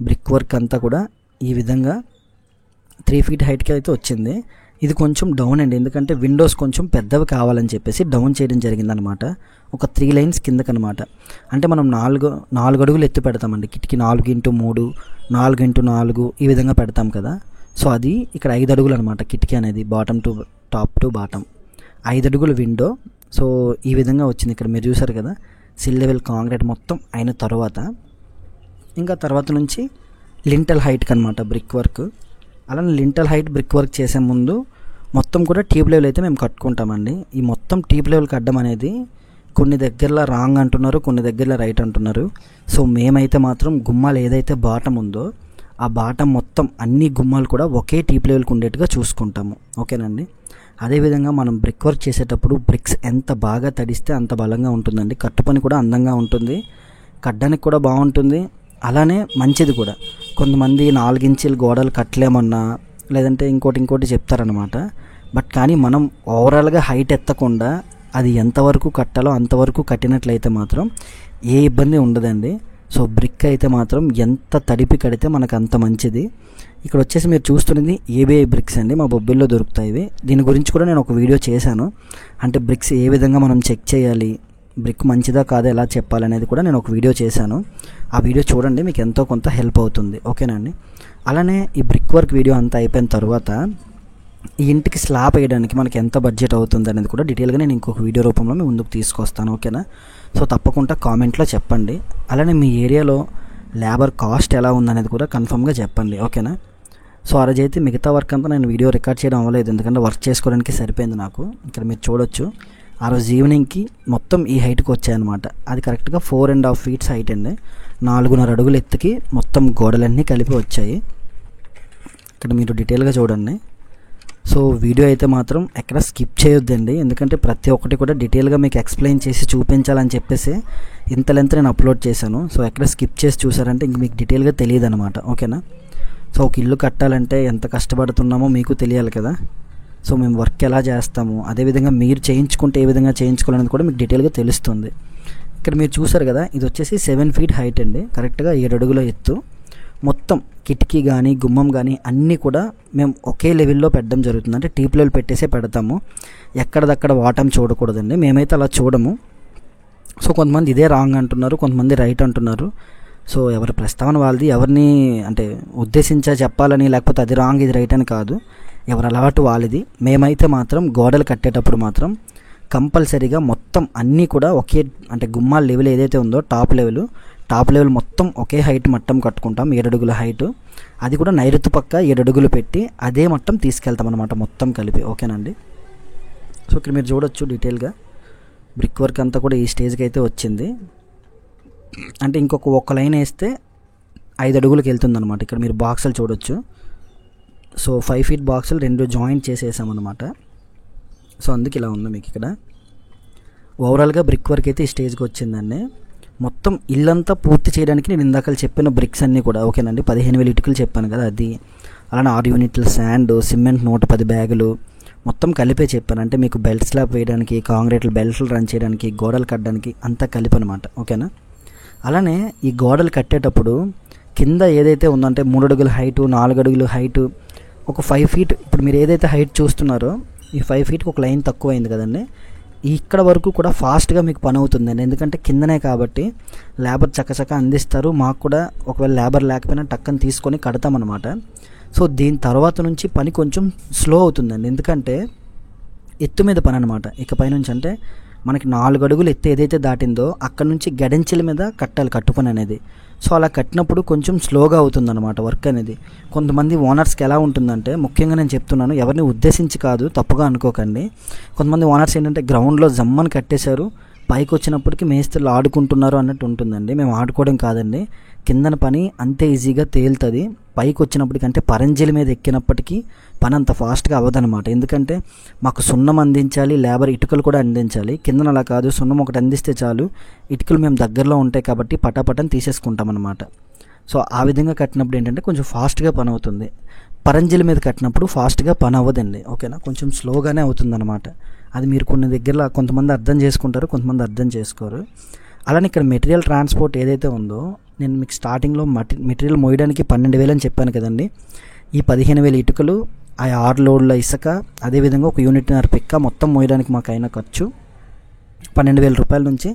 బ్రిక్ వర్క్ అంతా కూడా ఈ విధంగా 3 feet హైట్కి అయితే వచ్చింది. ఇది కొంచెం డౌన్ అండి, ఎందుకంటే విండోస్ కొంచెం పెద్దవి కావాలని చెప్పేసి డౌన్ చేయడం జరిగిందనమాట. ఒక 3 lines కిందకనమాట. అంటే మనం 4 అడుగులు ఎత్తు పెడతామండి, కిటికీ 4x3, 4x4 ఈ విధంగా పెడతాం కదా. సో అది ఇక్కడ 5 అడుగులు అనమాట కిటికీ అనేది, టాప్ టు బాటమ్ 5 అడుగులు విండో. సో ఈ విధంగా వచ్చింది. ఇక్కడ మీరు చూసారు కదా, సిల్ లెవెల్ కాంక్రీట్ మొత్తం అయిన తర్వాత ఇంకా తర్వాత నుంచి లింటల్ హైట్కి అనమాట బ్రిక్ వర్క్. అలానే లింటల్ హైట్ బ్రిక్ వర్క్ చేసే ముందు మొత్తం కూడా టీప్ లెవెల్ అయితే మేము కట్టుకుంటామండి. ఈ మొత్తం టీప్ లెవెల్ కట్టడం అనేది కొన్ని దగ్గరలో రాంగ్ అంటున్నారు, కొన్ని దగ్గరలో రైట్ అంటున్నారు. సో మేమైతే మాత్రం గుమ్మాలు ఏదైతే బాటం ఉందో ఆ బాటం మొత్తం అన్ని గుమ్మాలు కూడా ఒకే టీప్ లెవెల్కి ఉండేట్టుగా చూసుకుంటాము. ఓకేనండి. అదేవిధంగా మనం బ్రిక్ వర్క్ చేసేటప్పుడు బ్రిక్స్ ఎంత బాగా తడిస్తే అంత బలంగా ఉంటుందండి. కట్టు పని కూడా అందంగా ఉంటుంది, కట్టడానికి కూడా బాగుంటుంది, అలానే మంచిది కూడా. కొంతమంది 4 ఇంచుల గోడలు కట్టలేమన్నా లేదంటే ఇంకోటి చెప్తారనమాట. బట్ కానీ మనం ఓవరాల్గా హైట్ ఎత్తకుండా అది ఎంతవరకు కట్టాలో అంతవరకు కట్టినట్లయితే మాత్రం ఏ ఇబ్బంది ఉండదండి. సో బ్రిక్ అయితే మాత్రం ఎంత తడిపి కడితే మనకు అంత మంచిది. ఇక్కడ వచ్చేసి మీరు చూస్తున్నది ఏబిఐ బ్రిక్స్ అండి, మా బొబ్బిల్లో దొరుకుతాయి. దీని గురించి కూడా నేను ఒక వీడియో చేశాను. అంటే బ్రిక్స్ ఏ విధంగా మనం చెక్ చేయాలి, బ్రిక్ మంచిదా కాదా ఎలా చెప్పాలనేది కూడా నేను ఒక వీడియో చేశాను. ఆ వీడియో చూడండి, మీకు ఎంతో కొంత హెల్ప్ అవుతుంది. ఓకేనండి. అలానే ఈ బ్రిక్ వర్క్ వీడియో అంతా అయిపోయిన తర్వాత ఈ ఇంటికి స్లాబ్ వేయడానికి మనకి ఎంత బడ్జెట్ అవుతుంది అనేది కూడా డీటెయిల్గా నేను ఇంకొక వీడియో రూపంలో మీ ముందుకు తీసుకొస్తాను, ఓకేనా. సో తప్పకుండా కామెంట్లో చెప్పండి. అలానే మీ ఏరియాలో లేబర్ కాస్ట్ ఎలా ఉందనేది కూడా కన్ఫర్మ్గా చెప్పండి, ఓకేనా. సో ఆ రోజు అయితే మిగతా వర్క్ అంతా నేను వీడియో రికార్డ్ చేయడం అవ్వలేదు, ఎందుకంటే వర్క్ చేసుకోవడానికి సరిపోయింది నాకు. ఇక్కడ మీరు చూడొచ్చు, ఆ రోజు ఈవినింగ్కి మొత్తం ఈ హైట్కి వచ్చాయన్నమాట. అది కరెక్ట్గా 4.5 feet హైట్ అండి. 4.5 అడుగులు ఎత్తుకి మొత్తం గోడలన్నీ కలిపి వచ్చాయి. ఇక్కడ మీరు డీటెయిల్గా చూడండి. సో వీడియో అయితే మాత్రం ఎక్కడ స్కిప్ చేయొద్దండి, ఎందుకంటే ప్రతి ఒక్కటి కూడా డీటెయిల్గా మీకు ఎక్స్ప్లెయిన్ చేసి చూపించాలని చెప్పేసి ఇంత లెంత్ నేను అప్లోడ్ చేశాను. సో ఎక్కడ స్కిప్ చేసి చూసారంటే ఇంక మీకు డీటెయిల్గా తెలియదు అనమాట, ఓకేనా. సో ఒక ఇల్లు కట్టాలంటే ఎంత కష్టపడుతున్నామో మీకు తెలియాలి కదా. సో మేము వర్క్ ఎలా చేస్తాము, అదేవిధంగా మీరు చేయించుకుంటే ఏ విధంగా చేయించుకోవాలనేది కూడా మీకు డీటెయిల్గా తెలుస్తుంది. ఇక్కడ మీరు చూసారు కదా, ఇది వచ్చేసి 7 feet హైట్ అండి, కరెక్ట్గా 7 అడుగుల ఎత్తు. మొత్తం కిటికీ కానీ గుమ్మం కానీ అన్నీ కూడా మేము ఒకే లెవెల్లో పెట్టడం జరుగుతుంది. అంటే టీప్ లెవెల్ పెట్టేసే పెడతాము, ఎక్కడదక్కడ వాటం చూడకూడదండి, మేమైతే అలా చూడము. సో కొంతమంది ఇదే రాంగ్ అంటున్నారు, కొంతమంది రైట్ అంటున్నారు. సో ఎవరి ప్రస్తావన వాళ్ళది, ఎవరిని అంటే ఉద్దేశించా చెప్పాలని లేకపోతే అది రాంగ్ ఇది రైట్ అని కాదు, ఎవరి అలవాటు వాళ్ళది. మేమైతే మాత్రం గోడలు కట్టేటప్పుడు మాత్రం కంపల్సరీగా మొత్తం అన్నీ కూడా ఒకే అంటే గుమ్మాల లెవెల్ ఏదైతే ఉందో టాప్ లెవెల్ మొత్తం ఒకే హైట్ మట్టం కట్టుకుంటాం, 7 అడుగుల హైట్. అది కూడా నైరుతి పక్క 7 అడుగులు పెట్టి అదే మట్టం తీసుకెళ్తాం అనమాట మొత్తం కలిపి, ఓకేనండి. సో ఇక్కడ మీరు చూడొచ్చు డీటెయిల్గా బ్రిక్ వర్క్ అంతా కూడా ఈ స్టేజ్కి అయితే వచ్చింది. అంటే ఒక్క లైన్ వేస్తే 5 అడుగులకు వెళ్తుంది అనమాట. ఇక్కడ మీరు బాక్సులు చూడొచ్చు. సో 5 feet బాక్సులు 2 జాయింట్ చేసేసామన్నమాట. సో అందుకు ఇలా ఉంది మీకు ఇక్కడ. ఓవరాల్గా బ్రిక్ వర్క్ అయితే ఈ స్టేజ్కి వచ్చిందండి. మొత్తం ఇల్లంతా పూర్తి చేయడానికి నేను ఇందాక చెప్పిన బ్రిక్స్ అన్నీ కూడా ఓకేనండి. 15,000 ఇటుకలు చెప్పాను కదా అది, అలానే 6 యూనిట్ల శాండ్, సిమెంట్ 110 బ్యాగులు మొత్తం కలిపే చెప్పాను. అంటే మీకు బెల్ట్ స్లాబ్ వేయడానికి, కాంక్రీట్లు బెల్ట్లు రన్ చేయడానికి, గోడలు కట్టడానికి అంతా కలిపి అనమాట, ఓకేనా. అలానే ఈ గోడలు కట్టేటప్పుడు కింద ఏదైతే ఉందంటే 3 అడుగుల హైటు, 4 అడుగుల హైటు, ఒక 5 feet ఇప్పుడు మీరు ఏదైతే హైట్ చూస్తున్నారో ఈ 5 feetకి ఒక లైన్ తక్కువ అయింది కదండి. ఇక్కడ వరకు కూడా ఫాస్ట్గా మీకు పని అవుతుందండి, ఎందుకంటే కిందనే కాబట్టి లేబర్ చక్కచక్క అందిస్తారు. మాకు కూడా ఒకవేళ లేబర్ లేకపోయినా టక్కని తీసుకొని కడతామన్నమాట. సో దీని తర్వాత నుంచి పని కొంచెం స్లో అవుతుందండి, ఎందుకంటే ఎత్తు మీద పని అనమాట. ఇకపై నుంచి అంటే మనకి 4 అడుగులు ఎత్తు ఏదైతే దాటిందో అక్కడ నుంచి గడెంచెల మీద కట్టాలి కట్టుపని అనేది. సో అలా కట్టినప్పుడు కొంచెం స్లోగా అవుతుందన్నమాట వర్క్ అనేది. కొంతమంది ఓనర్స్కి ఎలా ఉంటుందంటే, ముఖ్యంగా నేను చెప్తున్నాను, ఎవరిని ఉద్దేశించి కాదు, తప్పుగా అనుకోకండి. కొంతమంది ఓనర్స్ ఏంటంటే గ్రౌండ్లో జమ్మని కట్టేశారు, పైకి వచ్చినప్పటికీ మేస్త్రులు ఆడుకుంటున్నారు అన్నట్టు ఉంటుందండి. మేము ఆడుకోవడం కాదండి, కిందన పని అంతే ఈజీగా తేలుతుంది. పైకి వచ్చినప్పటికీ అంటే పరంజీల మీద ఎక్కినప్పటికీ పని అంత ఫాస్ట్గా అవ్వదనమాట. ఎందుకంటే మాకు సున్నం అందించాలి, లేబర్ ఇటుకలు కూడా అందించాలి. కిందన అలా కాదు, సున్నం ఒకటి అందిస్తే చాలు, ఇటుకలు మేము దగ్గరలో ఉంటాయి కాబట్టి పటాపటని తీసేసుకుంటాం అనమాట. సో ఆ విధంగా కట్టినప్పుడు ఏంటంటే కొంచెం ఫాస్ట్గా పని అవుతుంది. పరంజీల మీద కట్టినప్పుడు ఫాస్ట్గా పని అవ్వదండి, ఓకేనా, కొంచెం స్లోగానే అవుతుందన్నమాట. అది మీరు కొన్ని దగ్గరలో కొంతమంది అర్థం చేసుకుంటారు, కొంతమంది అర్థం చేసుకోరు. అలానే ఇక్కడ మెటీరియల్ ట్రాన్స్పోర్ట్ ఏదైతే ఉందో, నేను మీకు స్టార్టింగ్లో మెటీరియల్ మోయడానికి 12,000 అని చెప్పాను కదండి. ఈ 15,000 ఇటుకలు, ఆ 6 లోడ్ల ఇసుక, అదేవిధంగా ఒక యూనిట్నర పిక్క మొత్తం మోయడానికి మాకు అయిన ఖర్చు 12,000 రూపాయల నుంచి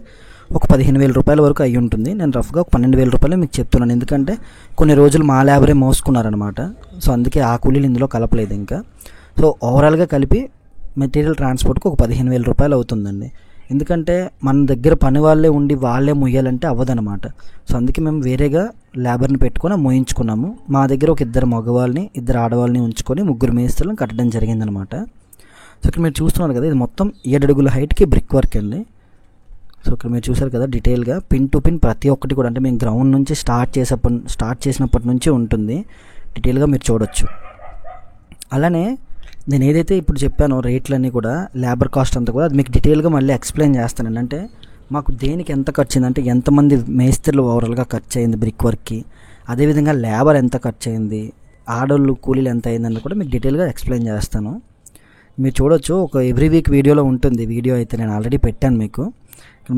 ఒక 15,000 రూపాయల వరకు అయ్యి ఉంటుంది. నేను రఫ్గా ఒక 12,000 రూపాయలు మీకు చెప్తున్నాను, ఎందుకంటే కొన్ని రోజులు మా లేబరే మోసుకున్నారనమాట. సో అందుకే ఆ కూలీలు ఇందులో కలపలేదు ఇంకా. సో ఓవరాల్గా కలిపి మెటీరియల్ ట్రాన్స్పోర్ట్కి ఒక 15,000 రూపాయలు అవుతుందండి. ఎందుకంటే మన దగ్గర పని వాళ్ళే ఉండి వాళ్ళే మొయ్యాలంటే అవ్వదనమాట. సో అందుకే మేము వేరేగా లేబర్ని పెట్టుకొని మోయించుకున్నాము. మా దగ్గర ఒక 2 మగవాళ్ళని 2 ఆడవాళ్ళని ఉంచుకొని 3 మేస్త్రులను కట్టడం జరిగిందనమాట. సో ఇక్కడ మీరు చూస్తున్నారు కదా, ఇది మొత్తం 7 అడుగుల హైట్కి బ్రిక్ వర్క్ అండి. సో ఇక్కడ మీరు చూసారు కదా డీటెయిల్గా పిన్ టు పిన్ ప్రతి ఒక్కటి కూడా, అంటే మేము గ్రౌండ్ నుంచి స్టార్ట్ చేసినప్పటి నుంచి ఉంటుంది, డీటెయిల్గా మీరు చూడొచ్చు. అలానే నేను ఏదైతే ఇప్పుడు చెప్పానో రేట్లన్నీ కూడా, లేబర్ కాస్ట్ అంతా కూడా అది మీకు డీటెయిల్గా మళ్ళీ ఎక్స్ప్లెయిన్ చేస్తానండి. అంటే మాకు దేనికి ఎంత ఖర్చు అయింది, అంటే ఎంతమంది మేస్త్రులు ఓవరాల్గా ఖర్చు అయింది బ్రిక్ వర్క్కి, అదేవిధంగా లేబర్ ఎంత ఖర్చు అయింది, ఆడోళ్ళు కూలీలు ఎంత అయిందని కూడా మీకు డీటెయిల్గా ఎక్స్ప్లెయిన్ చేస్తాను. మీరు చూడొచ్చు, ఒక ఎవ్రీ వీక్ వీడియోలో ఉంటుంది. వీడియో అయితే నేను ఆల్రెడీ పెట్టాను మీకు.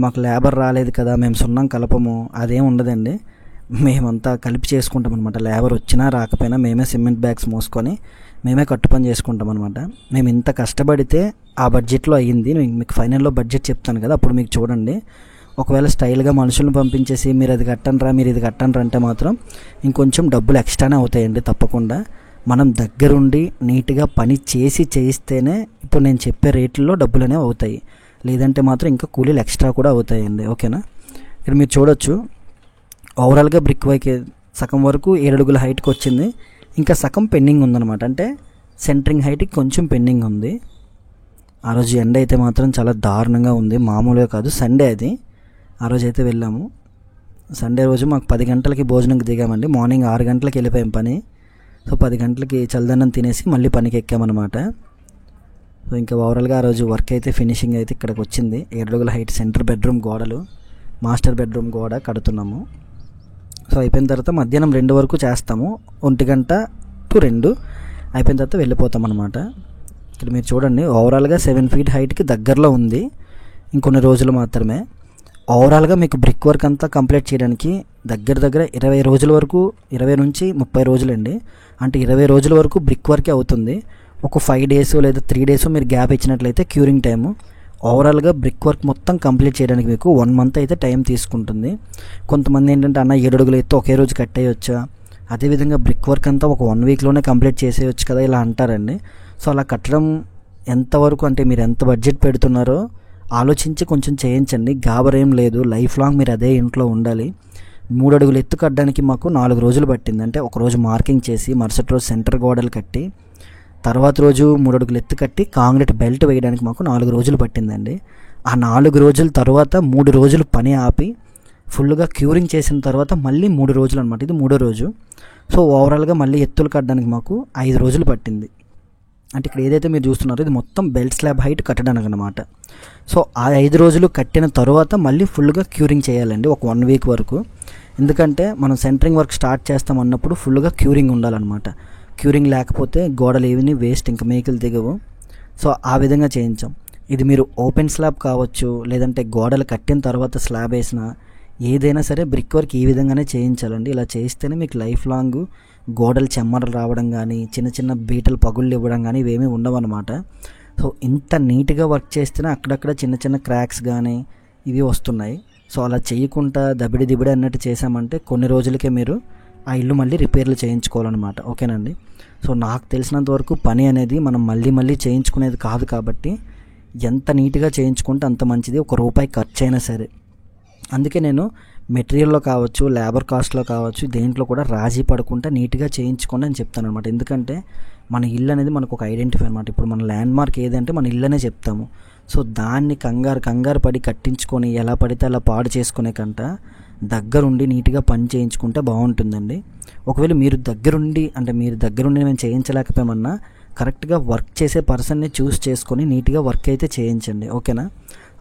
మాకు లేబర్ రాలేదు కదా, మేము సున్నం కలపము, అదేం ఉండదండి. మేమంతా కలిపి చేసుకుంటాం అనమాట. లేబర్ వచ్చినా రాకపోయినా మేమే సిమెంట్ బ్యాగ్స్ మోసుకొని మేమే కట్టు పని చేసుకుంటాం అనమాట. మేము ఇంత కష్టపడితే ఆ బడ్జెట్లో అయ్యింది. మీకు ఫైనల్లో బడ్జెట్ చెప్తాను కదా, అప్పుడు మీకు చూడండి. ఒకవేళ స్టైల్గా మనుషులను పంపించేసి మీరు అది కట్టండ్రా మీరు ఇది కట్టండ్రా అంటే మాత్రం ఇంకొంచెం డబ్బులు ఎక్స్ట్రానే అవుతాయండి తప్పకుండా. మనం దగ్గరుండి నీట్గా పని చేయిస్తేనే ఇప్పుడు నేను చెప్పే రేట్లలో డబ్బులు అనేవి అవుతాయి. లేదంటే మాత్రం ఇంకా కూలీలు ఎక్స్ట్రా కూడా అవుతాయండి. ఓకేనా? ఇక్కడ మీరు చూడొచ్చు, ఓవరాల్గా బ్రిక్ వర్క్ సగం వరకు 7 అడుగుల హైట్కి వచ్చింది. ఇంకా సగం పెండింగ్ ఉందన్నమాట. అంటే సెంటరింగ్ హైట్కి కొంచెం పెండింగ్ ఉంది. ఆ రోజు ఎండ అయితే మాత్రం చాలా దారుణంగా ఉంది, మామూలుగా కాదు. సండే అది. ఆ రోజు అయితే వెళ్ళాము. సండే రోజు మాకు 10 గంటలకి భోజనంకి దిగామండి. మార్నింగ్ 6 గంటలకి వెళ్ళిపోయాం పని. సో 10 గంటలకి చల్లదన్నం తినేసి మళ్ళీ పనికి ఎక్కామన్నమాట. సో ఇంకా ఓవరాల్గా ఆ రోజు వర్క్ అయితే ఫినిషింగ్ అయితే ఇక్కడికి వచ్చింది. 7 అడుగుల హైట్ సెంటర్ బెడ్రూమ్ గోడలు, మాస్టర్ బెడ్రూమ్ గోడ కడుతున్నాము. సో అయిపోయిన తర్వాత మధ్యాహ్నం 2 వరకు చేస్తాము. 1 గంట టు 2 అయిపోయిన తర్వాత వెళ్ళిపోతాం అన్నమాట. ఇక్కడ మీరు చూడండి, ఓవరాల్గా 7 ఫీట్ హైట్కి దగ్గరలో ఉంది. ఇంకొన్ని రోజులు మాత్రమే. ఓవరాల్గా మీకు బ్రిక్ వర్క్ అంతా కంప్లీట్ చేయడానికి దగ్గర 20 రోజుల వరకు, 20 నుంచి 30 రోజులండి. అంటే 20 రోజుల వరకు బ్రిక్ వర్కే అవుతుంది. ఒక 5 డేస్ లేదా 3 డేస్ మీరు గ్యాప్ ఇచ్చినట్లయితే క్యూరింగ్ టైము. ఓవరాల్గా బ్రిక్ వర్క్ మొత్తం కంప్లీట్ చేయడానికి మీకు 1 మంత్ అయితే టైం తీసుకుంటుంది. కొంతమంది ఏంటంటే, అన్న 7 అడుగులు ఎత్తు ఒకే రోజు కట్టేయొచ్చా, అదేవిధంగా బ్రిక్ వర్క్ అంతా ఒక 1 వీక్లోనే కంప్లీట్ చేసేయచ్చు కదా, ఇలా అంటారండి. సో అలా కట్టడం ఎంతవరకు, అంటే మీరు ఎంత బడ్జెట్ పెడుతున్నారో ఆలోచించి కొంచెం చేయించండి. గాబరేం లేదు, లైఫ్ లాంగ్ మీరు అదే ఇంట్లో ఉండాలి. 3 అడుగులు ఎత్తు కట్టడానికి మాకు 4 రోజులు పట్టింది. అంటే ఒకరోజు మార్కింగ్ చేసి మరుసటి రోజు సెంటర్ గోడలు కట్టి, తర్వాత రోజు 3 అడుగులు ఎత్తు కట్టి కాంక్రీట్ బెల్ట్ వేయడానికి మాకు 4 రోజులు పట్టిందండి. ఆ 4 రోజుల తర్వాత 3 రోజులు పని ఆపి ఫుల్గా క్యూరింగ్ చేసిన తర్వాత మళ్ళీ 3 రోజులు అనమాట. ఇది 3వ రోజు. సో ఓవరాల్గా మళ్ళీ ఎత్తులు కట్టడానికి మాకు 5 రోజులు పట్టింది. అంటే ఇక్కడ ఏదైతే మీరు చూస్తున్నారో ఇది మొత్తం బెల్ట్ స్లాబ్ హైట్ కట్టడానికి అనమాట. సో ఆ 5 రోజులు కట్టిన తర్వాత మళ్ళీ ఫుల్గా క్యూరింగ్ చేయాలండి, ఒక 1 వీక్ వరకు. ఎందుకంటే మనం సెంటరింగ్ వర్క్ స్టార్ట్ చేస్తాం అన్నప్పుడు ఫుల్గా క్యూరింగ్ ఉండాలన్నమాట. క్యూరింగ్ లేకపోతే గోడలు ఏవి వేస్ట్, ఇంకా మేకులు దిగవు. సో ఆ విధంగా చేయించాం. ఇది మీరు ఓపెన్ స్లాబ్ కావచ్చు, లేదంటే గోడలు కట్టిన తర్వాత స్లాబ్ వేసిన ఏదైనా సరే బ్రిక్ వర్క్ ఈ విధంగానే చేయించాలండి. ఇలా చేస్తేనే మీకు లైఫ్ లాంగ్ గోడలు చెమ్మడలు రావడం కానీ, చిన్న చిన్న బీటలు పగుళ్ళు ఇవ్వడం కానీ ఇవేమీ ఉండవన్నమాట. సో ఇంత నీట్గా వర్క్ చేస్తేనే అక్కడక్కడ చిన్న చిన్న క్రాక్స్ కానీ ఇవి వస్తున్నాయి. సో అలా చేయకుండా దబిడి దిబిడి అన్నట్టు చేసామంటే కొన్ని రోజులకే మీరు ఆ ఇల్లు మళ్ళీ రిపేర్లు చేయించుకోవాలన్నమాట. ఓకేనండి? సో నాకు తెలిసినంత వరకు పని అనేది మనం మళ్ళీ చేయించుకునేది కాదు కాబట్టి ఎంత నీట్గా చేయించుకుంటే అంత మంచిది, ₹1 ఖర్చు అయినా సరే. అందుకే నేను మెటీరియల్లో కావచ్చు, లేబర్ కాస్ట్లో కావచ్చు, దేంట్లో కూడా రాజీ పడకుండా నీట్గా చేయించుకోండి అని చెప్తాను అనమాట. ఎందుకంటే మన ఇల్లు అనేది మనకు ఒక ఐడెంటిఫై అనమాట. ఇప్పుడు మన ల్యాండ్ మార్క్ ఏదంటే మన ఇల్లనే చెప్తాము. సో దాన్ని కంగారు పడి కట్టించుకొని ఎలా పడితే అలా పాడు చేసుకునే కంట దగ్గరుండి నీట్గా పని చేయించుకుంటే బాగుంటుందండి. ఒకవేళ మీరు దగ్గరుండి మేము చేయించలేకపోయామన్నా కరెక్ట్గా వర్క్ చేసే పర్సన్ని చూస్ చేసుకొని నీట్గా వర్క్ అయితే చేయించండి. ఓకేనా?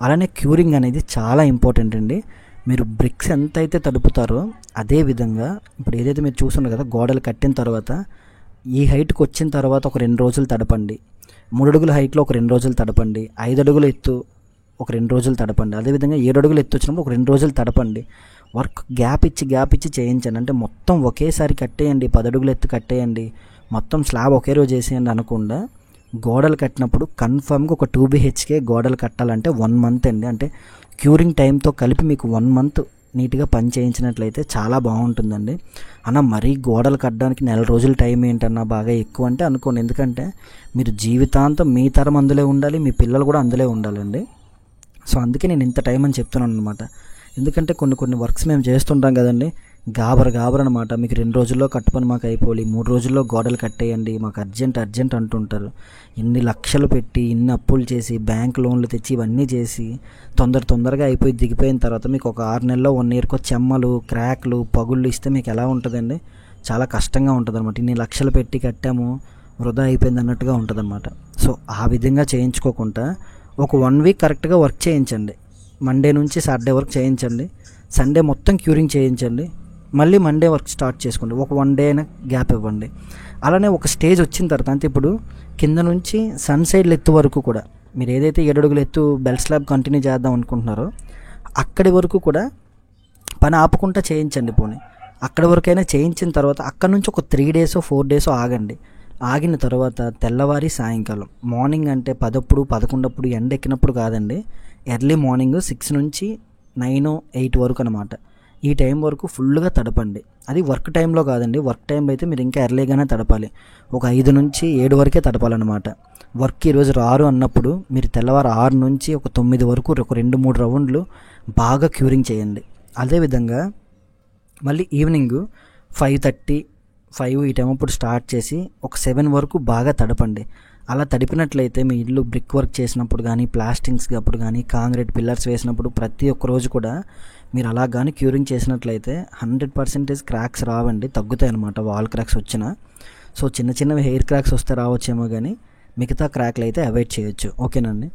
అలానే క్యూరింగ్ అనేది చాలా ఇంపార్టెంట్ అండి. మీరు బ్రిక్స్ ఎంత అయితే తడుపుతారో అదే విధంగా ఇప్పుడు ఏదైతే మీరు చూస్తున్నారు కదా, గోడలు కట్టిన తర్వాత ఈ హైట్కి వచ్చిన తర్వాత ఒక 2 రోజులు తడపండి. 3 అడుగుల హైట్లో ఒక 2 రోజులు తడపండి. 5 అడుగుల ఎత్తు ఒక 2 రోజులు తడపండి. అదేవిధంగా 7 అడుగులు ఎత్తు వచ్చినప్పుడు ఒక 2 రోజులు తడపండి. వర్క్ గ్యాప్ ఇచ్చి చేయించండి. అంటే మొత్తం ఒకేసారి కట్టేయండి, 10 అడుగులు ఎత్తు కట్టేయండి, మొత్తం స్లాబ్ ఒకే రోజు వేసేయండి అనకుండా గోడలు కట్టినప్పుడు కన్ఫర్మ్గా ఒక 2 BHK గోడలు కట్టాలంటే 1 మంత్ అండి. అంటే క్యూరింగ్ టైంతో కలిపి మీకు 1 మంత్ నీట్గా పని చేయించినట్లయితే చాలా బాగుంటుందండి. అన్న మరీ గోడలు కట్టడానికి 1 రోజులు టైం ఏంటన్నా బాగా ఎక్కువ అంటే అనుకోండి. ఎందుకంటే మీరు జీవితాంతం మీ తరం అందులో ఉండాలి, మీ పిల్లలు కూడా అందులో ఉండాలండి. సో అందుకే నేను ఇంత టైం అని చెప్తున్నాను అనమాట. ఎందుకంటే కొన్ని వర్క్స్ మేము చేస్తుంటాం కదండి, గాబర్ అనమాట. మీకు 2 రోజుల్లో కట్టుపని మాకు అయిపోయి 3 రోజుల్లో గోడలు కట్టేయండి, మాకు అర్జెంట్ అంటుంటారు. ఇన్ని లక్షలు పెట్టి, ఇన్ని అప్పులు చేసి, బ్యాంక్ లోన్లు తెచ్చి, ఇవన్నీ చేసి తొందరగా అయిపోయి దిగిపోయిన తర్వాత మీకు ఒక 6 నెలల్లో 1 ఇయర్కో చెమ్మలు, క్రాక్లు, పగుళ్ళు ఇస్తే మీకు ఎలా ఉంటుందండి? చాలా కష్టంగా ఉంటుంది అనమాట. ఇన్ని లక్షలు పెట్టి కట్టాము, వృధా అయిపోయింది అన్నట్టుగా ఉంటుంది అనమాట. సో ఆ విధంగా చేయించుకోకుండా ఒక 1 వీక్ కరెక్ట్గా వర్క్ చేయించండి. మండే నుంచి సాటర్డే వరకు చేయించండి. సండే మొత్తం క్యూరింగ్ చేయించండి. మళ్ళీ మండే వర్క్ స్టార్ట్ చేసుకోండి. ఒక 1 డే అయినా గ్యాప్ ఇవ్వండి. అలానే ఒక స్టేజ్ వచ్చిన తర్వాత అంటే ఇప్పుడు కింద నుంచి సన్ సైడ్ ఎత్తు వరకు కూడా మీరు ఏదైతే 7 అడుగుల ఎత్తు బెల్ట్ స్లాబ్ కంటిన్యూ చేద్దాం అనుకుంటున్నారో అక్కడి వరకు కూడా పని ఆపకుండా చేయించండి. పోనీ అక్కడి వరకైనా చేయించిన తర్వాత అక్కడ నుంచి ఒక 3 డేస్ 4 డేస్ ఆగండి. ఆగిన తర్వాత తెల్లవారి సాయంకాలం మార్నింగ్ అంటే 10 11 ఎండ ఎక్కినప్పుడు కాదండి, ఎర్లీ మార్నింగ్ 6 నుంచి 9 8 వరకు అనమాట. ఈ టైం వరకు ఫుల్గా తడపండి. అది వర్క్ టైంలో కాదండి, వర్క్ టైంలో అయితే మీరు ఇంకా ఎర్లీగానే తడపాలి. ఒక 5 నుంచి 7 వరకే తడపాలన్నమాట. వర్క్ ఈరోజు రారు అన్నప్పుడు మీరు తెల్లవారు 6 నుంచి ఒక 9 వరకు ఒక 2-3 రౌండ్లు బాగా క్యూరింగ్ చేయండి. అదేవిధంగా మళ్ళీ ఈవినింగ్ 5:30, 5 ఈ టైం అప్పుడు స్టార్ట్ చేసి ఒక 7 వరకు బాగా తడపండి. అలా తడిపినట్లయితే మీ ఇల్లు బ్రిక్ వర్క్ చేసినప్పుడు కానీ, ప్లాస్టింగ్స్ అప్పుడు కానీ, కాంక్రీట్ పిల్లర్స్ వేసినప్పుడు ప్రతి ఒక్క రోజు కూడా మీరు అలా కానీ క్యూరింగ్ చేసినట్లయితే 100% క్రాక్స్ రావండి, తగ్గుతాయి అన్నమాట. వాల్ క్రాక్స్ వచ్చినా సో చిన్న చిన్నవి హెయిర్ క్రాక్స్ వస్తే రావచ్చేమో కానీ మిగతా క్రాక్లు అయితే అవాయిడ్ చేయొచ్చు. ఓకేనండి.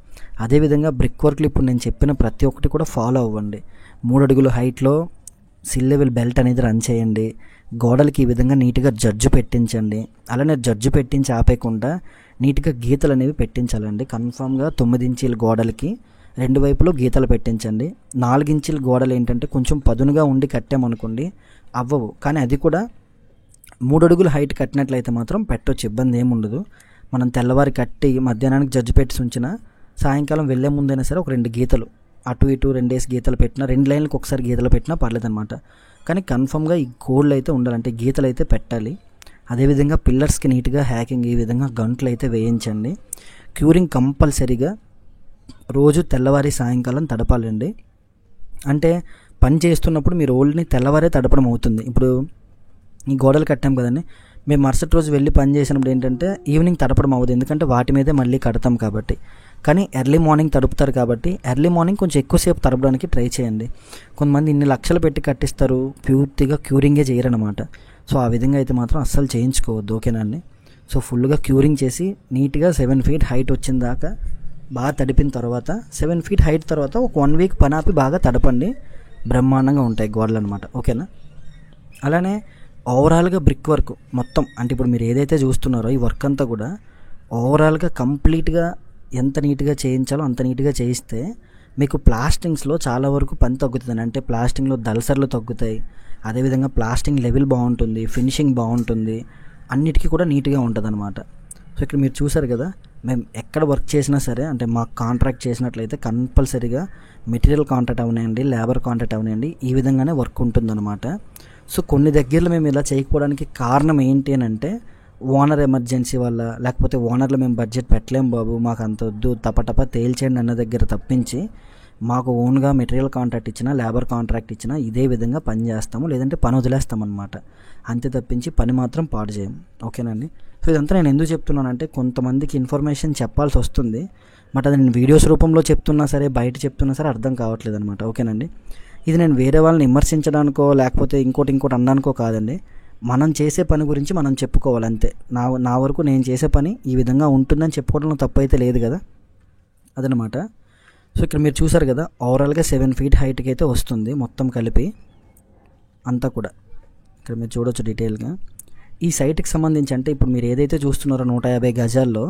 అదేవిధంగా బ్రిక్ వర్క్లు ఇప్పుడు నేను చెప్పిన ప్రతి ఒక్కటి కూడా ఫాలో అవ్వండి. 3 అడుగుల హైట్లో సిల్ లెవెల్ బెల్ట్ అనేది రన్ చేయండి. గోడలకి ఈ విధంగా నీట్గా జడ్జు పెట్టించండి. అలానే జడ్జు పెట్టించి ఆపేయకుండా నీట్గా గీతలు అనేవి పెట్టించాలండి. కన్ఫామ్గా 9 ఇంచీల గోడలకి 2 వైపులో గీతలు పెట్టించండి. 4 ఇంచీల గోడలు ఏంటంటే కొంచెం పదునుగా ఉండి కట్టామనుకోండి అవ్వవు, కానీ అది కూడా 3 అడుగుల హైట్ కట్టినట్లయితే మాత్రం పెట్టొచ్చు, ఇబ్బంది ఏమి ఉండదు. మనం తెల్లవారి కట్టి మధ్యాహ్నానికి జడ్జి పెట్టి ఉంచిన సాయంకాలం వెళ్ళే ముందైనా సరే ఒక 2 గీతలు అటు ఇటు 2 గీతలు పెట్టినా, 2 లైన్లకు ఒకసారి గీతలు పెట్టినా పర్లేదన్నమాట. కానీ కన్ఫామ్గా ఈ గోల్డ్ అయితే ఉండాలంటే గీతలు అయితే పెట్టాలి. అదేవిధంగా పిల్లర్స్కి నీట్గా హ్యాకింగ్ ఈ విధంగా గంటలు అయితే వేయించండి. క్యూరింగ్ కంపల్సరీగా రోజు తెల్లవారి సాయంకాలం తడపాలండి. అంటే పని చేస్తున్నప్పుడు మీరు ఓల్డ్ని తెల్లవారే తడపడం అవుతుంది. ఇప్పుడు ఈ గోడలు కట్టాం కదండి, మేము మరుసటి రోజు వెళ్ళి పని చేసినప్పుడు ఏంటంటే ఈవినింగ్ తడపడం అవ్వదు, ఎందుకంటే వాటి మీదే మళ్ళీ కడతాం కాబట్టి. కానీ ఎర్లీ మార్నింగ్ తడుపుతారు కాబట్టి ఎర్లీ మార్నింగ్ కొంచెం ఎక్కువసేపు తడపడానికి ట్రై చేయండి. కొంతమంది ఇన్ని లక్షలు పెట్టి కట్టిస్తారు, పూర్తిగా క్యూరింగే చేయరనమాట. సో ఆ విధంగా అయితే మాత్రం అస్సలు చేయించుకోవద్దు. ఓకేనా అండి. సో ఫుల్గా క్యూరింగ్ చేసి నీట్గా 7 ఫీట్ హైట్ వచ్చిన దాకా బాగా తడిపిన తర్వాత 7 ఫీట్ హైట్ తర్వాత ఒక 1 వీక్ పని ఆపి బాగా తడపండి. బ్రహ్మాండంగా ఉంటాయి గోడలు అనమాట. ఓకేనా. అలానే ఓవరాల్గా బ్రిక్ వర్క్ మొత్తం అంటే ఇప్పుడు మీరు ఏదైతే చూస్తున్నారో ఈ వర్క్ అంతా కూడా ఓవరాల్గా కంప్లీట్గా ఎంత నీట్గా చేయించాలో అంత నీట్గా చేయిస్తే మీకు ప్లాస్టింగ్స్లో చాలా వరకు పని తగ్గుతుంది. అంటే ప్లాస్టింగ్లో దళసర్లు తగ్గుతాయి, అదేవిధంగా ప్లాస్టింగ్ లెవెల్ బాగుంటుంది, ఫినిషింగ్ బాగుంటుంది, అన్నిటికీ కూడా నీట్గా ఉంటుంది అనమాట. సో ఇక్కడ మీరు చూసారు కదా, మేము ఎక్కడ వర్క్ చేసినా సరే అంటే మాకు కాంట్రాక్ట్ చేసినట్లయితే కంపల్సరీగా మెటీరియల్ కాంట్రాక్ట్ అవనివ్వండి, లేబర్ కాంట్రాక్ట్ అవనివ్వండి, ఈ విధంగానే వర్క్ ఉంటుందన్నమాట. సో కొన్ని దగ్గరలో మేము ఇలా చేయకపోవడానికి కారణం ఏంటి అని అంటే ఓనర్ ఎమర్జెన్సీ వల్ల, లేకపోతే ఓనర్లో మేము బడ్జెట్ పెట్టలేం బాబు మాకు అంత వద్దు టపటప తేల్చేయండి అన్న దగ్గర తప్పించి మాకు ఓన్గా మెటీరియల్ కాంట్రాక్ట్ ఇచ్చినా లేబర్ కాంట్రాక్ట్ ఇచ్చినా ఇదే విధంగా పని చేస్తాము, లేదంటే పని వదిలేస్తామన్నమాట. అంతే తప్పించి పని మాత్రం పాడు చేయము. ఓకేనండి. సో ఇదంతా నేను ఎందుకు చెప్తున్నానంటే కొంతమందికి ఇన్ఫర్మేషన్ చెప్పాల్సి వస్తుంది, బట్ అది నేను వీడియోస్ రూపంలో చెప్తున్నా సరే బయట చెప్తున్నా సరే అర్థం కావట్లేదు అనమాట. ఓకేనండి. ఇది నేను వేరే వాళ్ళని విమర్శించడానికో లేకపోతే ఇంకోటి అనడానికో కాదండి, మనం చేసే పని గురించి మనం చెప్పుకోవాలి అంతే. నా వరకు నేను చేసే పని ఈ విధంగా ఉంటుందని చెప్పుకోవడంలో తప్పు అయితే లేదు కదా, అదనమాట. సో ఇక్కడ మీరు చూసారు కదా, ఓవరాల్గా 7 ఫీట్ హైట్కి అయితే వస్తుంది మొత్తం కలిపి అంతా కూడా. ఇక్కడ మీరు చూడొచ్చు డీటెయిల్గా ఈ సైట్కి సంబంధించి. అంటే ఇప్పుడు మీరు ఏదైతే చూస్తున్నారో 150 గజాల్లో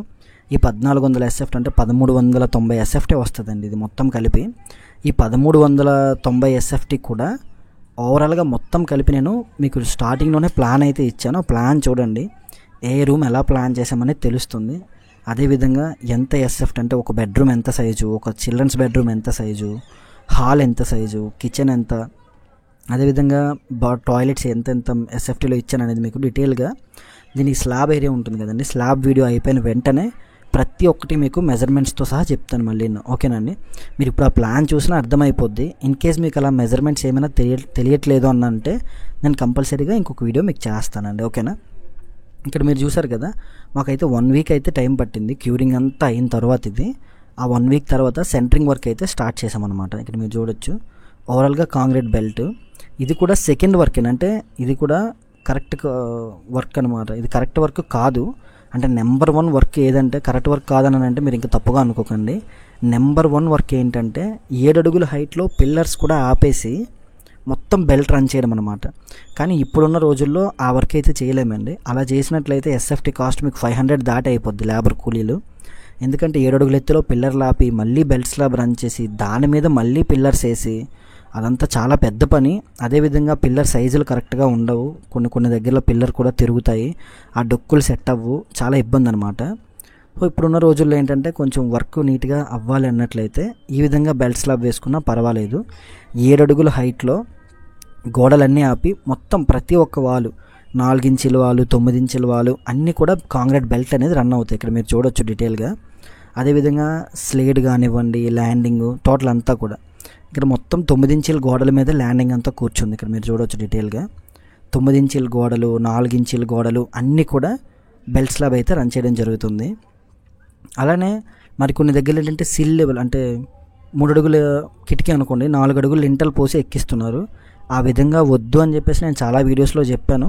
ఈ 1400 ఎస్ఎఫ్ట్ అంటే 1390 ఎస్ఎఫ్టే వస్తుందండి ఇది మొత్తం కలిపి. ఈ 1390 ఎస్ఎఫ్టీ కూడా ఓవరాల్గా మొత్తం కలిపి నేను మీకు స్టార్టింగ్లోనే ప్లాన్ అయితే ఇచ్చాను. ప్లాన్ చూడండి, ఏ రూమ్ ఎలా ప్లాన్ చేసామనేది తెలుస్తుంది. అదేవిధంగా ఎంత ఎస్ఎఫ్ట్ అంటే ఒక బెడ్రూమ్ ఎంత సైజు, ఒక చిల్డ్రన్స్ బెడ్రూమ్ ఎంత సైజు, హాల్ ఎంత సైజు, కిచెన్ ఎంత, అదేవిధంగా టాయిలెట్స్ ఎంత ఎస్ఎఫ్టీలో ఇచ్చాను అనేది మీకు డీటెయిల్గా. దీనికి స్లాబ్ ఏరియా ఉంటుంది కదండి, స్లాబ్ వీడియో అయిపోయిన వెంటనే ప్రతి ఒక్కటి మీకు మెజర్మెంట్స్తో సహా చెప్తాను మళ్ళీ. ఓకేనండి. మీరు ఇప్పుడు ఆ ప్లాన్ చూసినా అర్థమైపోద్ది. ఇన్ కేస్ మీకు అలా మెజర్మెంట్స్ ఏమైనా తెలియట్లేదు అంటే నేను కంపల్సరీగా ఇంకొక వీడియో మీకు చేస్తానండి. ఓకేనా. ఇక్కడ మీరు చూసారు కదా, మాకైతే 1 వీక్ అయితే టైం పట్టింది క్యూరింగ్ అంతా అయిన తర్వాత. ఇది ఆ 1 వీక్ తర్వాత సెంటరింగ్ వర్క్ అయితే స్టార్ట్ చేసామన్నమాట. ఇక్కడ మీరు చూడొచ్చు ఓవరాల్గా కాంక్రీట్ బెల్ట్. ఇది కూడా సెకండ్ వర్క్ అంటే ఇది కూడా కరెక్ట్ వర్క్ అనమాట. ఇది కరెక్ట్ వర్క్ కాదు, అంటే నెంబర్ 1 వర్క్ ఏదంటే కరెక్ట్ వర్క్ కాదని అంటే మీరు ఇంకా తప్పుగా అనుకోకండి. నెంబర్ 1 వర్క్ ఏంటంటే 7 అడుగుల హైట్లో పిల్లర్స్ కూడా ఆపేసి మొత్తం బెల్ట్ రన్ చేయడం అనమాట. కానీ ఇప్పుడున్న రోజుల్లో ఆ వర్క్ అయితే చేయలేమండి. అలా చేసినట్లయితే ఎస్ఎఫ్టీ కాస్ట్ మీకు 500 దాటి అయిపోద్ది లేబర్ కూలీలు. ఎందుకంటే 7 అడుగుల ఎత్తులో పిల్లర్లు ఆపి మళ్ళీ బెల్ట్ స్లాబ్ రన్ చేసి దాని మీద మళ్ళీ పిల్లర్స్ వేసి అదంతా చాలా పెద్ద పని. అదేవిధంగా పిల్లర్ సైజులు కరెక్ట్గా ఉండవు, కొన్ని దగ్గరలో పిల్లర్ కూడా తిరుగుతాయి, ఆ డొక్కులు సెట్ అవ్వు, చాలా ఇబ్బంది అనమాట. సో ఇప్పుడున్న రోజుల్లో ఏంటంటే కొంచెం వర్క్ నీట్గా అవ్వాలి అన్నట్లయితే ఈ విధంగా బెల్ట్ స్లాబ్ వేసుకున్నా పర్వాలేదు. 7 అడుగుల హైట్లో గోడలన్నీ ఆపి మొత్తం ప్రతి ఒక్క వాలు 4 ఇంచుల వాలు, 9 ఇంచుల వాలు అన్నీ కూడా కాంక్రీట్ బెల్ట్ అనేది రన్ అవుతాయి. ఇక్కడ మీరు చూడొచ్చు డీటెయిల్గా. అదేవిధంగా స్లేడ్ కానివ్వండి, ల్యాండింగ్ టోటల్ అంతా కూడా ఇక్కడ మొత్తం 9 ఇంచుల గోడల మీద ల్యాండింగ్ అంతా కూర్చుంది. ఇక్కడ మీరు చూడవచ్చు డీటెయిల్గా 9 ఇంచుల గోడలు, 4 ఇంచుల గోడలు అన్నీ కూడా బెల్ట్ స్లాబ్ అయితే రన్ చేయడం జరుగుతుంది. అలానే మరి కొన్ని దగ్గర ఏంటంటే సిల్ లెవెల్ అంటే 3 అడుగుల కిటికీ అనుకోండి, 4 అడుగులు లింటల్ పోసి ఎక్కిస్తున్నారు. ఆ విధంగా వద్దు అని చెప్పేసి నేను చాలా వీడియోస్లో చెప్పాను.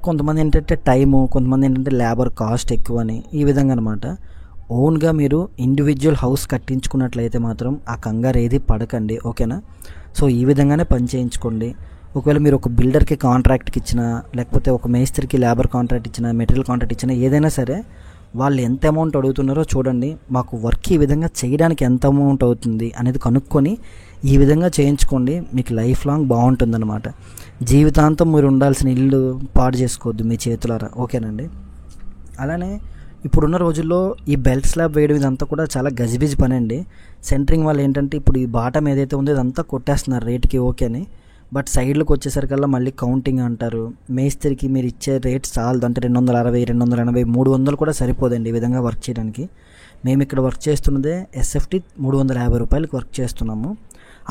కొంతమంది ఏంటంటే టైము, కొంతమంది ఏంటంటే లేబర్ కాస్ట్ ఎక్కువ అని, ఈ విధంగా అనమాట. ఓన్గా మీరు ఇండివిజువల్ హౌస్ కట్టించుకున్నట్లయితే మాత్రం ఆ కంగారు ఏది పడకండి, ఓకేనా. సో ఈ విధంగానే పని చేయించుకోండి. ఒకవేళ మీరు ఒక బిల్డర్కి కాంట్రాక్ట్కి ఇచ్చినా, లేకపోతే ఒక మేస్త్రికి లేబర్ కాంట్రాక్ట్ ఇచ్చినా, మెటీరియల్ కాంట్రాక్ట్ ఇచ్చినా, ఏదైనా సరే వాళ్ళు ఎంత అమౌంట్ అడుగుతున్నారో చూడండి. మాకు వర్క్ ఈ విధంగా చేయడానికి ఎంత అమౌంట్ అవుతుంది అనేది కనుక్కొని ఈ విధంగా చేయించుకోండి. మీకు లైఫ్ లాంగ్ బాగుంటుందన్నమాట. జీవితాంతం మీరు ఉండాల్సిన ఇల్లు పాడు చేసుకోవద్దు మీ చేతులారా, ఓకేనండి. అలానే ఇప్పుడున్న రోజుల్లో ఈ బెల్ట్ స్లాబ్ వేయడం ఇదంతా కూడా చాలా గజిబిజి పని అండి. సెంటరింగ్ వాళ్ళు ఏంటంటే ఇప్పుడు ఈ బాటం ఏదైతే ఉందో ఇదంతా కొట్టేస్తున్నారు రేట్కి, ఓకే అని. బట్ సైడ్లకు వచ్చేసరికల్లా మళ్ళీ కౌంటింగ్ అంటారు. మేస్త్రికి మీరు ఇచ్చే రేట్ చాలదు, అంటే 260, 280, 300 కూడా సరిపోదండి ఈ విధంగా వర్క్ చేయడానికి. మేము ఇక్కడ వర్క్ చేస్తున్నదే ఎస్ఎఫ్టీ 350 రూపాయలకి వర్క్ చేస్తున్నాము.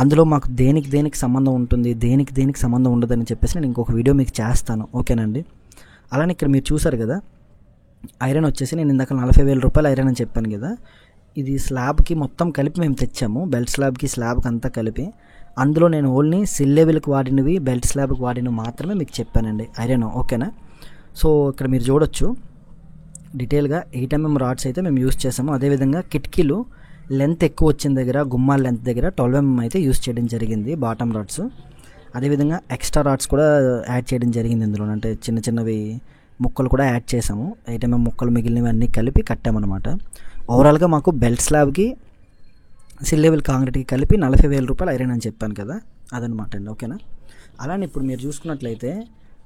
అందులో మాకు దేనికి సంబంధం ఉంటుంది, దేనికి సంబంధం ఉండదని చెప్పేసి నేను ఇంకొక వీడియో మీకు చేస్తాను, ఓకేనండి. అలానే ఇక్కడ మీరు చూసారు కదా, ఐరన్ వచ్చేసి నేను ఇందాక 40,000 రూపాయలు ఐరన్ అని చెప్పాను కదా. ఇది స్లాబ్కి మొత్తం కలిపి మేము తెచ్చాము, బెల్ట్ స్లాబ్కి స్లాబ్కి అంతా కలిపి. అందులో నేను ఓన్లీ సిల్ లెవెల్కి వాడినవి, బెల్ట్ స్లాబ్కి వాడినవి మాత్రమే మీకు చెప్పానండి ఐరన్, ఓకేనా. సో ఇక్కడ మీరు చూడొచ్చు డీటెయిల్గా 8 mm రాడ్స్ అయితే మేము యూస్ చేసాము. అదేవిధంగా కిటికీలు లెంత్ ఎక్కువ వచ్చిన దగ్గర, గుమ్మాల లెంత్ దగ్గర 12 mm అయితే యూస్ చేయడం జరిగింది బాటమ్ రాడ్స్. అదేవిధంగా ఎక్స్ట్రా రాడ్స్ కూడా యాడ్ చేయడం జరిగింది ఇందులో, అంటే చిన్నవి ముక్కలు కూడా యాడ్ చేసాము. 8 mm ముక్కలు మిగిలినవి అన్నీ కలిపి కట్టామన్నమాట. ఓవరాల్గా మాకు బెల్ట్ స్లాబ్కి సిల్ లెవెల్ కాంక్రీట్కి కలిపి 40,000 రూపాయలు ఐరన్ అని చెప్పాను కదా, అదనమాట అండి, ఓకేనా. అలానే ఇప్పుడు మీరు చూసుకున్నట్లయితే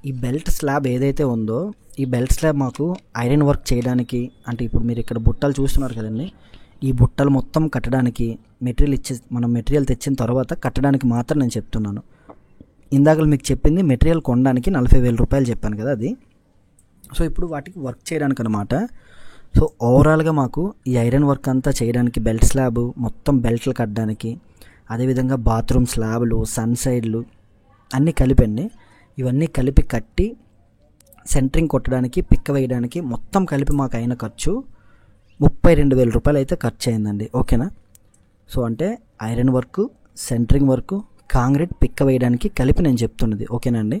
ఈ బెల్ట్ స్లాబ్ ఏదైతే ఉందో, ఈ బెల్ట్ స్లాబ్ మాకు ఐరన్ వర్క్ చేయడానికి, అంటే ఇప్పుడు మీరు ఇక్కడ బుట్టలు చూస్తున్నారు కదండి, ఈ బుట్టలు మొత్తం కట్టడానికి మనం మెటీరియల్ తెచ్చిన తర్వాత కట్టడానికి మాత్రం నేను చెప్తున్నాను. ఇందాక మీకు చెప్పింది మెటీరియల్ కొనడానికి 40,000 రూపాయలు చెప్పాను కదా అది. సో ఇప్పుడు వాటికి వర్క్ చేయడానికి అనమాట. సో ఓవరాల్గా మాకు ఈ ఐరన్ వర్క్ అంతా చేయడానికి, బెల్ట్ స్లాబ్ మొత్తం బెల్ట్లు కట్టడానికి, అదేవిధంగా బాత్రూమ్ స్లాబ్లు, సన్ సైడ్లు అన్నీ కలిపండి. ఇవన్నీ కలిపి కట్టి సెంటరింగ్ కొట్టడానికి, పిక్క వేయడానికి మొత్తం కలిపి మాకు అయిన ఖర్చు 32,000 రూపాయలు అయితే ఖర్చు అయిందండి, ఓకేనా. సో అంటే iron work, centring work, concrete పిక్క వేయడానికి కలిపి నేను చెప్తున్నది, ఓకేనండి.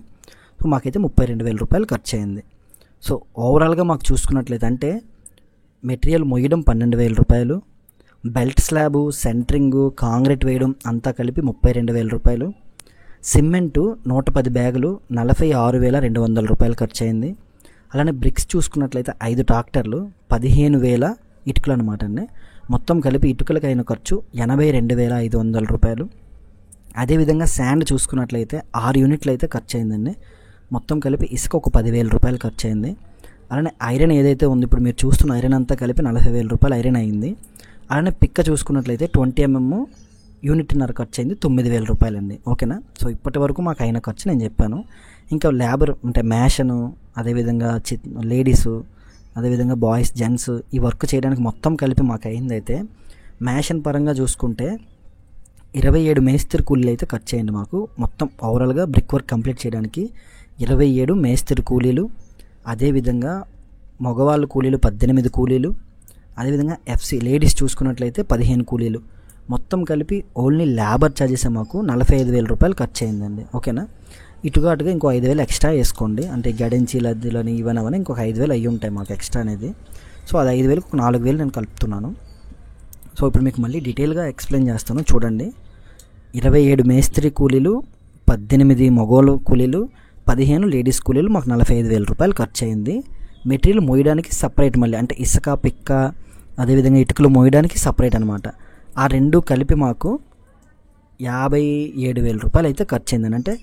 సో మాకైతే 32,000 రూపాయలు ఖర్చు అయింది. సో ఓవరాల్గా మాకు చూసుకున్నట్లయితే అంటే మెటీరియల్ మొయ్యడం 12,000 రూపాయలు, బెల్ట్ స్లాబు, సెంటరింగు, కాంక్రీట్ వేయడం అంతా కలిపి 32,000 రూపాయలు, సిమెంటు 110 బ్యాగులు 46,200 రూపాయలు ఖర్చు అయింది. అలానే బ్రిక్స్ చూసుకున్నట్లయితే 5 ట్రాక్టర్లు 15,000 ఇటుకలు అనమాట అండి. మొత్తం కలిపి ఇటుకలకు అయిన ఖర్చు 82,500 రూపాయలు. అదేవిధంగా శాండ్ చూసుకున్నట్లయితే 6 యూనిట్లు అయితే ఖర్చు అయిందండి. మొత్తం కలిపి ఇసుక ఒక 10,000 రూపాయలు ఖర్చు అయింది. అలానే ఐరన్ ఏదైతే ఉంది, ఇప్పుడు మీరు చూస్తున్న ఐరన్ అంతా కలిపి 40,000 రూపాయలు ఐరన్ అయింది. అలానే పిక్క చూసుకున్నట్లయితే 20 mm యూనిట్న్నర ఖర్చు అయింది, 9,000 రూపాయలండి, ఓకేనా. సో ఇప్పటి వరకు మాకు అయిన ఖర్చు నేను చెప్పాను. ఇంకా లేబర్ అంటే మ్యాషను, అదేవిధంగా లేడీసు, అదేవిధంగా బాయ్స్, జెంట్స్ ఈ వర్క్ చేయడానికి మొత్తం కలిపి మాకు అయిందైతే మ్యాషన్ పరంగా చూసుకుంటే 27 మేస్త్రి కూలీలు అయితే ఖర్చు అయ్యింది మాకు. మొత్తం ఓవరాల్గా బ్రిక్ వర్క్ కంప్లీట్ చేయడానికి 27 మేస్త్రి కూలీలు, అదేవిధంగా మగవాళ్ళ కూలీలు 18 కూలీలు, అదేవిధంగా ఎఫ్సి లేడీస్ చూసుకున్నట్లయితే 15 కూలీలు. మొత్తం కలిపి ఓన్లీ లేబర్ ఛార్జెస్ మాకు 45,000 రూపాయలు ఖర్చు అయిందండి, ఓకేనా. ఇటుగాటుగా ఇంకో 5,000 ఎక్స్ట్రా వేసుకోండి, అంటే గడెంచి లద్దీలని ఇవన్నీ ఇంకొక 5,000 అయ్యి ఉంటాయి మాకు ఎక్స్ట్రా అనేది. సో అది 5,000కు ఒక 4,000 నేను కలుపుతున్నాను. సో ఇప్పుడు మీకు మళ్ళీ డీటెయిల్గా ఎక్స్ప్లెయిన్ చేస్తాను చూడండి. 27 మేస్త్రి కూలీలు, 18 మగోళ్ళు కూలీలు, 15 లేడీస్ కూలీలు, మాకు 45,000 రూపాయలు ఖర్చు అయింది. మెటీరియల్ మోయడానికి సపరేట్ మళ్ళీ, అంటే ఇసుక, పిక్క, అదేవిధంగా ఇటుకలు మోయడానికి సపరేట్ అనమాట. ఆ రెండు కలిపి మాకు 57,000 రూపాయలు అయితే ఖర్చు అయిందని, అంటే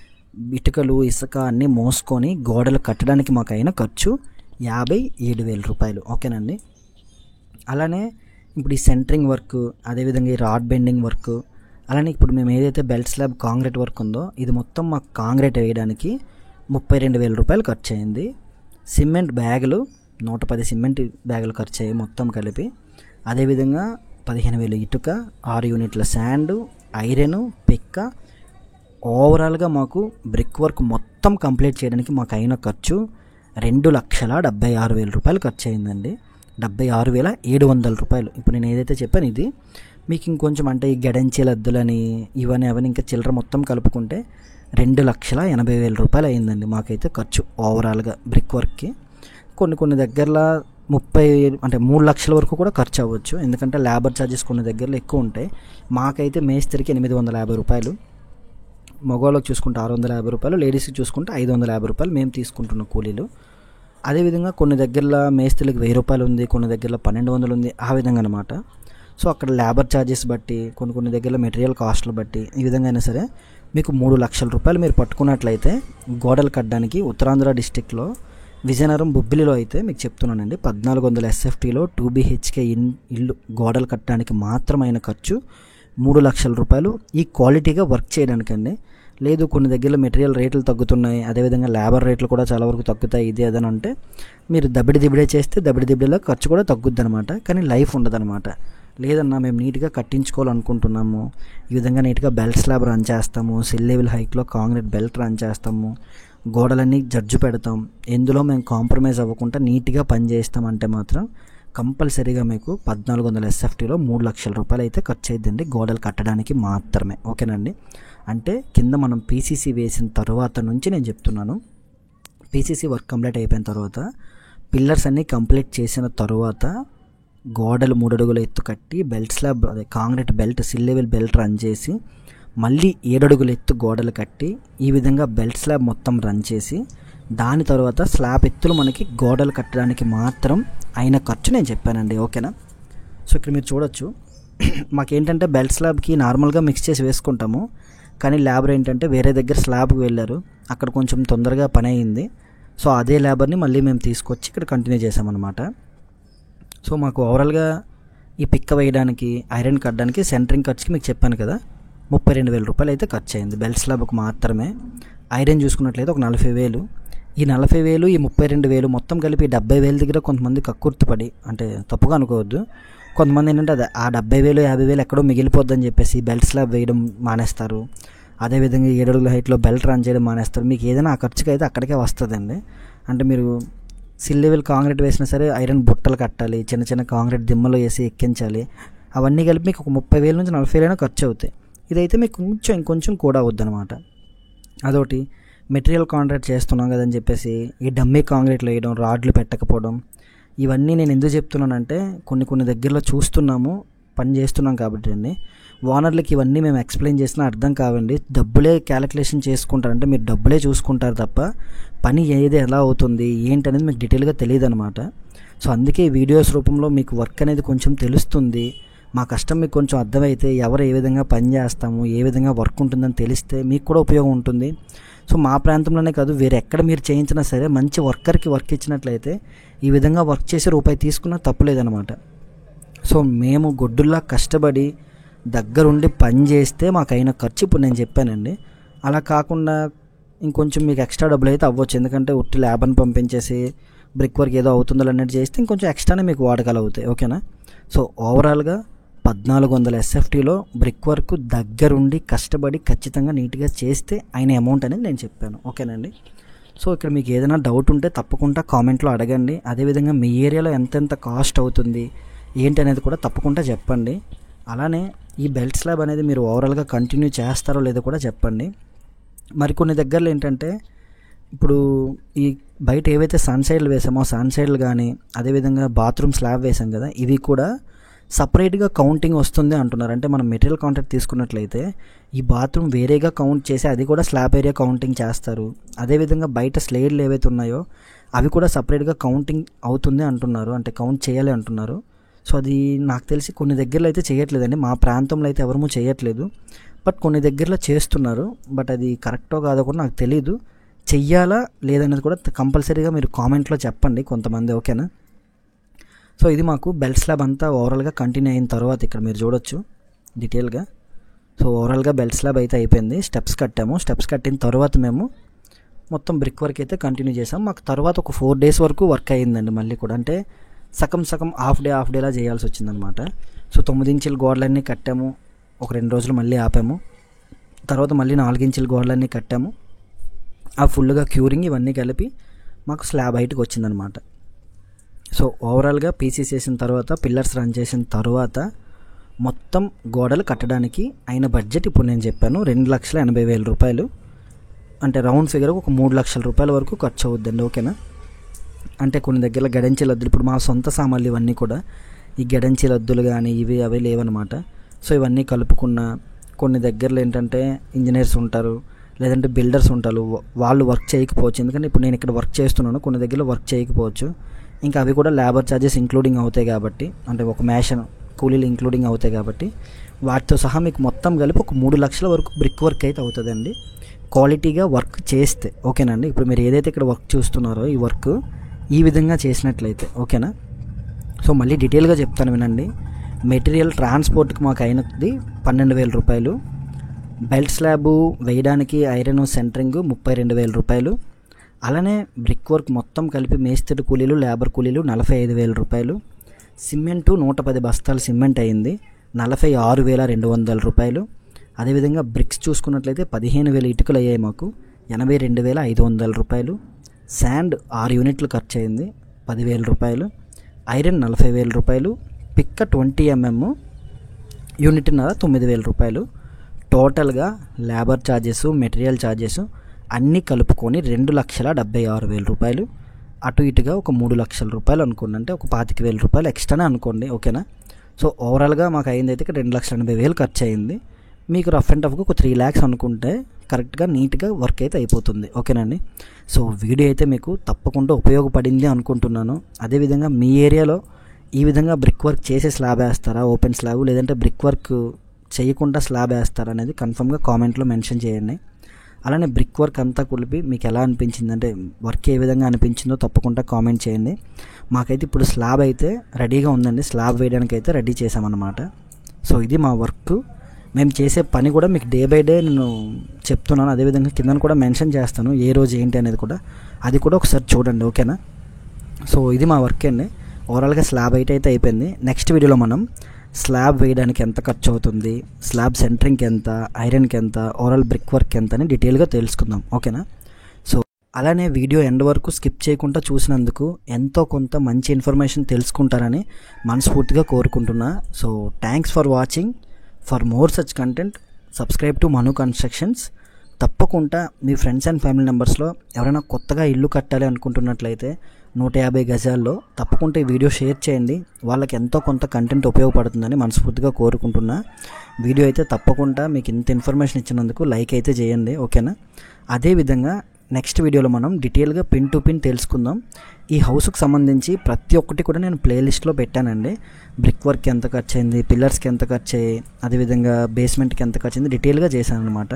ఇటుకలు, ఇసుక అన్నీ మోసుకొని గోడలు కట్టడానికి మాకు అయిన ఖర్చు 57,000 రూపాయలు, ఓకేనండి. అలానే ఇప్పుడు ఈ సెంటరింగ్ వర్క్, అదేవిధంగా ఈ రాడ్ బెండింగ్ వర్క్, అలానే ఇప్పుడు మేము ఏదైతే బెల్ట్ స్లాబ్ కాంక్రీట్ వర్క్ ఉందో ఇది మొత్తం మాకు కాంక్రీట్ వేయడానికి 32,000 రూపాయలు ఖర్చు అయింది. సిమెంట్ బ్యాగులు 110 సిమెంట్ బ్యాగులు ఖర్చు అయ్యాయి మొత్తం కలిపి. అదేవిధంగా 15,000 ఇటుక, 6 యూనిట్ల శాండు, ఐరన్, పిక్క. ఓవరాల్గా మాకు బ్రిక్ వర్క్ మొత్తం కంప్లీట్ చేయడానికి మాకు అయిన ఖర్చు 2,76,000 రూపాయలు ఖర్చు అయిందండి. 76,700 రూపాయలు. ఇప్పుడు నేను ఏదైతే చెప్పాను ఇది మీకు ఇంకొంచెం అంటే ఈ గడంచీల అద్దులని ఇవన్నీ అవన్నీ ఇంకా చిల్లర మొత్తం కలుపుకుంటే 2,80,000 రూపాయలు అయిందండి మాకైతే ఖర్చు ఓవరాల్గా బ్రిక్ వర్క్కి. కొన్ని దగ్గరలో 3 లక్షల వరకు కూడా ఖర్చు అవ్వచ్చు, ఎందుకంటే లేబర్ ఛార్జెస్ కొన్ని దగ్గరలో ఎక్కువ ఉంటాయి. మాకైతే మేస్త్రికి 850 రూపాయలు, మగవాళ్ళకి చూసుకుంటే 650 రూపాయలు, లేడీస్కి చూసుకుంటే 550 రూపాయలు మేము తీసుకుంటున్న కూలీలు. అదేవిధంగా కొన్ని దగ్గరలో మేస్త్రికి 1000 రూపాయలు ఉంది, కొన్ని దగ్గరలో 1200 ఉంది, ఆ విధంగా అనమాట. సో అక్కడ లేబర్ ఛార్జెస్ బట్టి కొన్ని దగ్గరలో మెటీరియల్ కాస్ట్లు బట్టి ఈ విధంగా అయినా సరే మీకు 3 లక్షల రూపాయలు మీరు పట్టుకున్నట్లయితే గోడలు కట్టడానికి ఉత్తరాంధ్ర డిస్టిక్లో విజయనగరం బొబ్బిలిలో అయితే మీకు చెప్తున్నానండి 1400 SFTలో 2 BHK ఇల్లు గోడలు కట్టడానికి మాత్రమైన ఖర్చు 3 లక్షల రూపాయలు ఈ క్వాలిటీగా వర్క్ చేయడానికండి. లేదు కొన్ని దగ్గరలో మెటీరియల్ రేట్లు తగ్గుతున్నాయి, అదేవిధంగా లేబర్ రేట్లు కూడా చాలా వరకు తగ్గుతాయి ఇది అదని అంటే మీరు దబిడిదిబిడే చేస్తే దబిడిదిబిడిలో ఖర్చు కూడా తగ్గుద్ది అనమాట, కానీ లైఫ్ ఉండదన్నమాట. లేదన్నా మేము నీట్గా కట్టించుకోవాలనుకుంటున్నాము, ఈ విధంగా నీట్గా బెల్ట్ స్లాబ్ రన్ చేస్తాము, సిల్ లెవెల్ హైట్లో కాంక్రీట్ బెల్ట్ రన్ చేస్తాము, గోడలన్నీ జడ్జు పెడతాం, ఎందులో మేము కాంప్రమైజ్ అవ్వకుండా నీట్గా పని చేస్తామంటే మాత్రం కంపల్సరీగా మీకు 1400 SFTలో 3 లక్షల రూపాయలు అయితే ఖర్చు అయిద్దండి గోడలు కట్టడానికి మాత్రమే. ఓకేనండి. అంటే కింద మనం PCC వేసిన తర్వాత నుంచి నేను చెప్తున్నాను, PCC వర్క్ కంప్లీట్ అయిపోయిన తర్వాత పిల్లర్స్ అన్నీ కంప్లీట్ చేసిన తర్వాత గోడలు 3 అడుగుల ఎత్తు కట్టి బెల్ట్ స్లాబ్ అదే కాంక్రీట్ బెల్ట్ సిల్ లెవెల్ బెల్ట్ రన్ చేసి మళ్ళీ 7 అడుగుల ఎత్తు గోడలు కట్టి ఈ విధంగా బెల్ట్ స్లాబ్ మొత్తం రన్ చేసి దాని తర్వాత స్లాబ్ ఎత్తులు మనకి గోడలు కట్టడానికి మాత్రం అయిన ఖర్చు నేను చెప్పానండి. ఓకేనా. సో ఇక్కడ మీరు చూడొచ్చు మాకేంటంటే బెల్ట్ స్లాబ్కి నార్మల్గా మిక్స్ చేసి వేసుకుంటాము, కానీ లేబర్ ఏంటంటే వేరే దగ్గర స్లాబ్కి వెళ్ళారు, అక్కడ కొంచెం తొందరగా పని అయింది. సో అదే లేబర్ని మళ్ళీ మేము తీసుకొచ్చి ఇక్కడ కంటిన్యూ చేసామన్నమాట. సో మాకు ఓవరాల్గా ఈ పిక్క వేయడానికి ఐరన్ కట్టడానికి సెంటరింగ్ ఖర్చుకి మీకు చెప్పాను కదా 32,000 రూపాయలు అయితే ఖర్చు అయింది బెల్ట్ స్లాబ్కి మాత్రమే. ఐరన్ చూసుకున్నట్లయితే ఒక 40,000. ఈ 40,000 ఈ 32,000 మొత్తం కలిపి 70,000 దగ్గర కొంతమంది కక్కుర్తిపడి, అంటే తప్పుగా అనుకోవద్దు, కొంతమంది ఏంటంటే అదే ఆ 70,000 50,000 ఎక్కడో మిగిలిపోద్దని చెప్పేసి బెల్ట్ స్లాబ్ వేయడం మానేస్తారు. అదేవిధంగా 7 అడుగుల హైట్లో బెల్ట్ రన్ చేయడం మానేస్తారు. మీకు ఏదైనా ఆ ఖర్చుకి అయితే అక్కడికే వస్తుందండి. అంటే మీరు సిల్ లెవెల్ కాంక్రీట్ వేసినా సరే ఐరన్ బుట్టలు కట్టాలి, చిన్న కాంక్రీట్ దిమ్మలో వేసి ఎక్కించాలి, అవన్నీ కలిపి మీకు ఒక 30,000 నుంచి 40,000 ఖర్చు అవుతాయి. ఇదైతే మీకు ఇంకొంచెం కూడా అవుద్దనమాట. అదొకటి మెటీరియల్ కాంక్రీట్ చేస్తున్నాం కదని చెప్పేసి ఈ డమ్మీ కాంక్రీట్లు వేయడం, రాడ్లు పెట్టకపోవడం, ఇవన్నీ నేను ఎందుకు చెప్తున్నానంటే కొన్ని దగ్గరలో చూస్తున్నాము, పని చేస్తున్నాం కాబట్టి అండి. ఓనర్లకి ఇవన్నీ మేము ఎక్స్ప్లెయిన్ చేసినా అర్థం కావండి, డబ్బులే క్యాలిక్యులేషన్ చేసుకుంటారంటే మీరు డబ్బులే చూసుకుంటారు తప్ప పని ఏది ఎలా అవుతుంది ఏంటి అనేది మీకు డీటెయిల్గా తెలియదు అనమాట. సో అందుకే వీడియోస్ రూపంలో మీకు వర్క్ అనేది కొంచెం తెలుస్తుంది, మా కష్టం మీకు కొంచెం అర్థమైతే ఎవరు ఏ విధంగా పని చేస్తాము ఏ విధంగా వర్క్ ఉంటుందని తెలిస్తే మీకు కూడా ఉపయోగం ఉంటుంది. సో మా ప్రాంతంలోనే కాదు వేరే ఎక్కడ మీరు చేయించినా సరే మంచి వర్కర్కి వర్క్ ఇచ్చినట్లయితే ఈ విధంగా వర్క్ చేసి రూపాయి తీసుకున్నా తప్పులేదనమాట. సో మేము గొడ్డుల్లా కష్టపడి దగ్గరుండి పని చేస్తే మాకైన ఖర్చు ఇప్పుడు నేను చెప్పానండి. అలా కాకుండా ఇంకొంచెం మీకు ఎక్స్ట్రా డబ్బులు అయితే అవ్వచ్చు, ఎందుకంటే ఉట్టి ల్యాబ్ని పంపించేసి బ్రిక్ వర్క్ ఏదో అవుతుందో అన్నట్టు చేస్తే ఇంకొంచెం ఎక్స్ట్రానే మీకు వాడకాలు అవుతాయి. ఓకేనా. సో ఓవరాల్గా 1400 SFTలో బ్రిక్ వర్క్ దగ్గరుండి కష్టపడి ఖచ్చితంగా నీట్గా చేస్తే అయిన అమౌంట్ అనేది నేను చెప్పాను. ఓకేనండి. సో ఇక్కడ మీకు ఏదైనా డౌట్ ఉంటే తప్పకుండా కామెంట్లో అడగండి. అదేవిధంగా మీ ఏరియాలో ఎంతెంత కాస్ట్ అవుతుంది ఏంటి అనేది కూడా తప్పకుండా చెప్పండి. అలానే ఈ బెల్ట్ స్లాబ్ అనేది మీరు ఓవరాల్గా కంటిన్యూ చేస్తారో లేదో కూడా చెప్పండి. మరికొన్ని దగ్గరలో ఏంటంటే ఇప్పుడు ఈ బయట ఏవైతే సన్సైడ్లు వేసామో సన్సైడ్లు కానీ అదేవిధంగా బాత్రూమ్ స్లాబ్ వేసాం కదా, ఇవి కూడా సపరేట్గా కౌంటింగ్ వస్తుంది అంటున్నారు. అంటే మనం మెటీరియల్ కాంట్రాక్ట్ తీసుకున్నట్లయితే ఈ బాత్రూమ్ వేరేగా కౌంట్ చేసి అది కూడా స్లాబ్ ఏరియా కౌంటింగ్ చేస్తారు. అదేవిధంగా బయట స్లేడ్లు ఏవైతే ఉన్నాయో అవి కూడా సపరేట్గా కౌంటింగ్ అవుతుంది అంటున్నారు, అంటే కౌంట్ చేయాలి అంటున్నారు. సో అది నాకు తెలిసి కొన్ని దగ్గరలో అయితే చేయట్లేదండి, మా ప్రాంతంలో అయితే ఎవరూ చేయట్లేదు, బట్ కొన్ని దగ్గరలో చేస్తున్నారు. బట్ అది కరెక్టో కాదో కూడా నాకు తెలీదు. చెయ్యాలా లేదనేది కూడా కంపల్సరీగా మీరు కామెంట్లో చెప్పండి కొంతమంది. ఓకేనా. సో ఇది మాకు బెల్ట్ స్లాబ్ అంతా ఓవరాల్గా కంటిన్యూ అయిన తర్వాత ఇక్కడ మీరు చూడొచ్చు డీటెయిల్గా సో ఓవరాల్గా బెల్ట్ స్లాబ్ అయితే అయిపోయింది. స్టెప్స్ కట్టాము. స్టెప్స్ కట్టిన తర్వాత మేము మొత్తం బ్రిక్ వర్క్ అయితే కంటిన్యూ చేసాం. మాకు తర్వాత ఒక 4 days వరకు వర్క్ అయ్యిందండి. మళ్ళీ కూడా అంటే సగం హాఫ్ డేలా చేయాల్సి వచ్చిందనమాట. సో 9 ఇంచుల గోడలన్నీ కట్టాము. ఒక 2 రోజులు మళ్ళీ ఆపాము. తర్వాత మళ్ళీ 4 ఇంచుల గోడలన్నీ కట్టాము. ఆ ఫుల్గా క్యూరింగ్ ఇవన్నీ కలిపి మాకు స్లాబ్ హైట్కి వచ్చిందనమాట. సో ఓవరాల్గా పీసీస్ చేసిన తర్వాత, పిల్లర్స్ రన్ చేసిన తర్వాత మొత్తం గోడలు కట్టడానికి అయిన బడ్జెట్ ఇప్పుడు నేను చెప్పాను. 2,80,000 రూపాయలు. అంటే రౌండ్ ఫిగర్ ఒక 3 లక్షల రూపాయల వరకు ఖర్చు అవుద్దండి. ఓకేనా. అంటే కొన్ని దగ్గర గడంచి లద్దులు, ఇప్పుడు మా సొంత సామాన్లు ఇవన్నీ కూడా ఈ గడంచి లద్దులు కానీ ఇవి అవి లేవన్నమాట. సో ఇవన్నీ కలుపుకున్న కొన్ని దగ్గరలో ఏంటంటే ఇంజనీర్స్ ఉంటారు, లేదంటే బిల్డర్స్ ఉంటారు, వాళ్ళు వర్క్ చేయకపోవచ్చు. ఎందుకంటే ఇప్పుడు నేను ఇక్కడ వర్క్ చేస్తున్నాను, కొన్ని దగ్గరలో వర్క్ చేయకపోవచ్చు. ఇంకా అవి కూడా లేబర్ ఛార్జెస్ ఇంక్లూడింగ్ అవుతాయి కాబట్టి, అంటే ఒక మేషన్ కూలీలు ఇంక్లూడింగ్ అవుతాయి కాబట్టి వాటితో సహా మీకు మొత్తం కలిపి ఒక 3 లక్షల వరకు బ్రిక్ వర్క్ అయితే అవుతుందండి, క్వాలిటీగా వర్క్ చేస్తే. ఓకేనండి. ఇప్పుడు మీరు ఏదైతే ఇక్కడ వర్క్ చూస్తున్నారో ఈ వర్క్ ఈ విధంగా చేసినట్లయితే ఓకేనా. సో మళ్ళీ డీటెయిల్గా చెప్తాను వినండి. మెటీరియల్ ట్రాన్స్పోర్ట్కి మాకు అయినది 12,000 రూపాయలు. బెల్ట్ స్లాబ్ వేయడానికి ఐరన్ సెంటరింగ్ 32,000 రూపాయలు. అలానే బ్రిక్ వర్క్ మొత్తం కలిపి మేస్త్రి కూలీలు, లేబర్ కూలీలు 45,000 రూపాయలు. సిమెంటు 110 బస్తాలు సిమెంట్ అయింది, 46,200 రూపాయలు. అదేవిధంగా బ్రిక్స్ చూసుకున్నట్లయితే 15,000 ఇటుకలు అయ్యాయి మాకు, 82,500 రూపాయలు. శాండ్ 6 యూనిట్లు ఖర్చు అయింది, 10,000 రూపాయలు. ఐరన్ 40,000 రూపాయలు. పిక్క 20 mm యూనిట్న్నర 9,000 రూపాయలు. టోటల్గా లేబర్ ఛార్జెస్, మెటీరియల్ ఛార్జెస్ అన్నీ కలుపుకొని 2,76,000 రూపాయలు. అటు ఇటుగా ఒక 3 లక్షల రూపాయలు అనుకోండి. అంటే ఒక 25,000 రూపాయలు ఎక్స్ట్రానే అనుకోండి. ఓకేనా. సో ఓవరాల్గా మాకు అయింది అయితే 2,80,000 ఖర్చు అయింది. మీకు రఫ్ అండ్ టఫ్గా ఒక 3 lakhs అనుకుంటే కరెక్ట్గా నీట్గా వర్క్ అయితే అయిపోతుంది. ఓకేనండి. సో వీడియో అయితే మీకు తప్పకుండా ఉపయోగపడింది అనుకుంటున్నాను. అదేవిధంగా మీ ఏరియాలో ఈ విధంగా బ్రిక్ వర్క్ చేసే స్లాబ్ వేస్తారా, ఓపెన్ స్లాబ్, లేదంటే బ్రిక్ వర్క్ చేయకుండా స్లాబ్ వేస్తారా అనేది కన్ఫర్మ్గా కామెంట్లో మెన్షన్ చేయండి. అలానే బ్రిక్ వర్క్ అంతా కలిపి మీకు ఎలా అనిపించింది, అంటే వర్క్ ఏ విధంగా అనిపించిందో తప్పకుండా కామెంట్ చేయండి. మాకైతే ఇప్పుడు స్లాబ్ అయితే రెడీగా ఉందండి. స్లాబ్ వేయడానికి అయితే రెడీ చేసామన్నమాట. సో ఇది మా వర్క్. మేము చేసే పని కూడా మీకు డే బై డే నేను చెప్తున్నాను. అదేవిధంగా కింద కూడా మెన్షన్ చేస్తాను ఏ రోజు ఏంటి అనేది కూడా, అది కూడా ఒకసారి చూడండి. ఓకేనా. సో ఇది మా వర్క్ అండి. ఓవరాల్గా స్లాబ్ అయితే అయిపోయింది. నెక్స్ట్ వీడియోలో మనం స్లాబ్ వేయడానికి ఎంత ఖర్చు అవుతుంది, స్లాబ్ సెంటరింగ్కి ఎంత, ఐరన్కి ఎంత, ఓవరాల్ బ్రిక్ వర్క్ ఎంత అని డీటెయిల్గా తెలుసుకుందాం. ఓకేనా. సో అలానే వీడియో ఎండ్ వరకు స్కిప్ చేయకుండా చూసినందుకు ఎంతో కొంత మంచి ఇన్ఫర్మేషన్ తెలుసుకుంటారని మనస్ఫూర్తిగా కోరుకుంటున్నా. So thanks for watching. For more such content subscribe to Manu constructions. తప్పకుండా మీ ఫ్రెండ్స్ అండ్ ఫ్యామిలీ మెంబర్స్లో ఎవరైనా కొత్తగా ఇల్లు కట్టాలి అనుకుంటున్నట్లయితే 150 గజాల్లో తప్పకుండా ఈ వీడియో షేర్ చేయండి. వాళ్ళకి ఎంతో కొంత కంటెంట్ ఉపయోగపడుతుందని మనస్ఫూర్తిగా కోరుకుంటున్నా. వీడియో అయితే తప్పకుండా మీకు ఇంత ఇన్ఫర్మేషన్ ఇచ్చినందుకు లైక్ అయితే చేయండి. ఓకేనా. అదేవిధంగా నెక్స్ట్ వీడియోలో మనం డీటెయిల్గా పిన్ టు పిన్ తెలుసుకుందాం. ఈ హౌస్కి సంబంధించి ప్రతి ఒక్కటి కూడా నేను ప్లేలిస్ట్లో పెట్టానండి. బ్రిక్ వర్క్ ఎంత ఖర్చు అయింది, పిల్లర్స్కి ఎంత ఖర్చు అయ్యి, అదేవిధంగా బేస్మెంట్కి ఎంత ఖర్చు అయింది డీటెయిల్గా చేశాను అనమాట.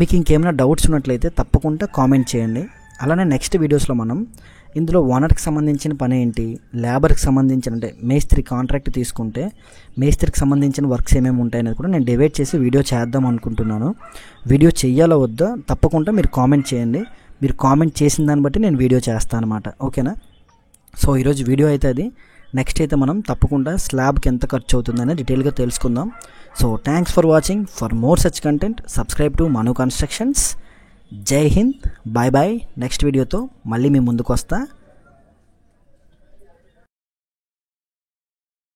మీకు ఇంకేమైనా డౌట్స్ ఉన్నట్లయితే తప్పకుండా కామెంట్ చేయండి. అలానే నెక్స్ట్ వీడియోస్లో మనం ఇందులో ఓనర్కి సంబంధించిన పని ఏంటి, లేబర్కి సంబంధించిన అంటే మేస్త్రి కాంట్రాక్ట్ తీసుకుంటే మేస్త్రికి సంబంధించిన వర్క్స్ ఏమేమి ఉంటాయనేది కూడా నేను డివైడ్ చేసి వీడియో చేద్దాం అనుకుంటున్నాను. వీడియో చెయ్యాలో వద్దా తప్పకుండా మీరు కామెంట్ చేయండి. మీరు కామెంట్ చేసిన దాన్ని బట్టి నేను వీడియో చేస్తాను అనమాట. ఓకేనా. సో ఈరోజు వీడియో అయితే అది. నెక్స్ట్ అయితే మనం తప్పకుండా స్లాబ్కి ఎంత ఖర్చు అవుతుందని డీటెయిల్గా తెలుసుకుందాం. So thanks for watching. For more such content subscribe to Manu constructions. జై హింద్. Bye bye. నెక్స్ట్ వీడియోతో మళ్ళీ మీ ముందుకు వస్తా.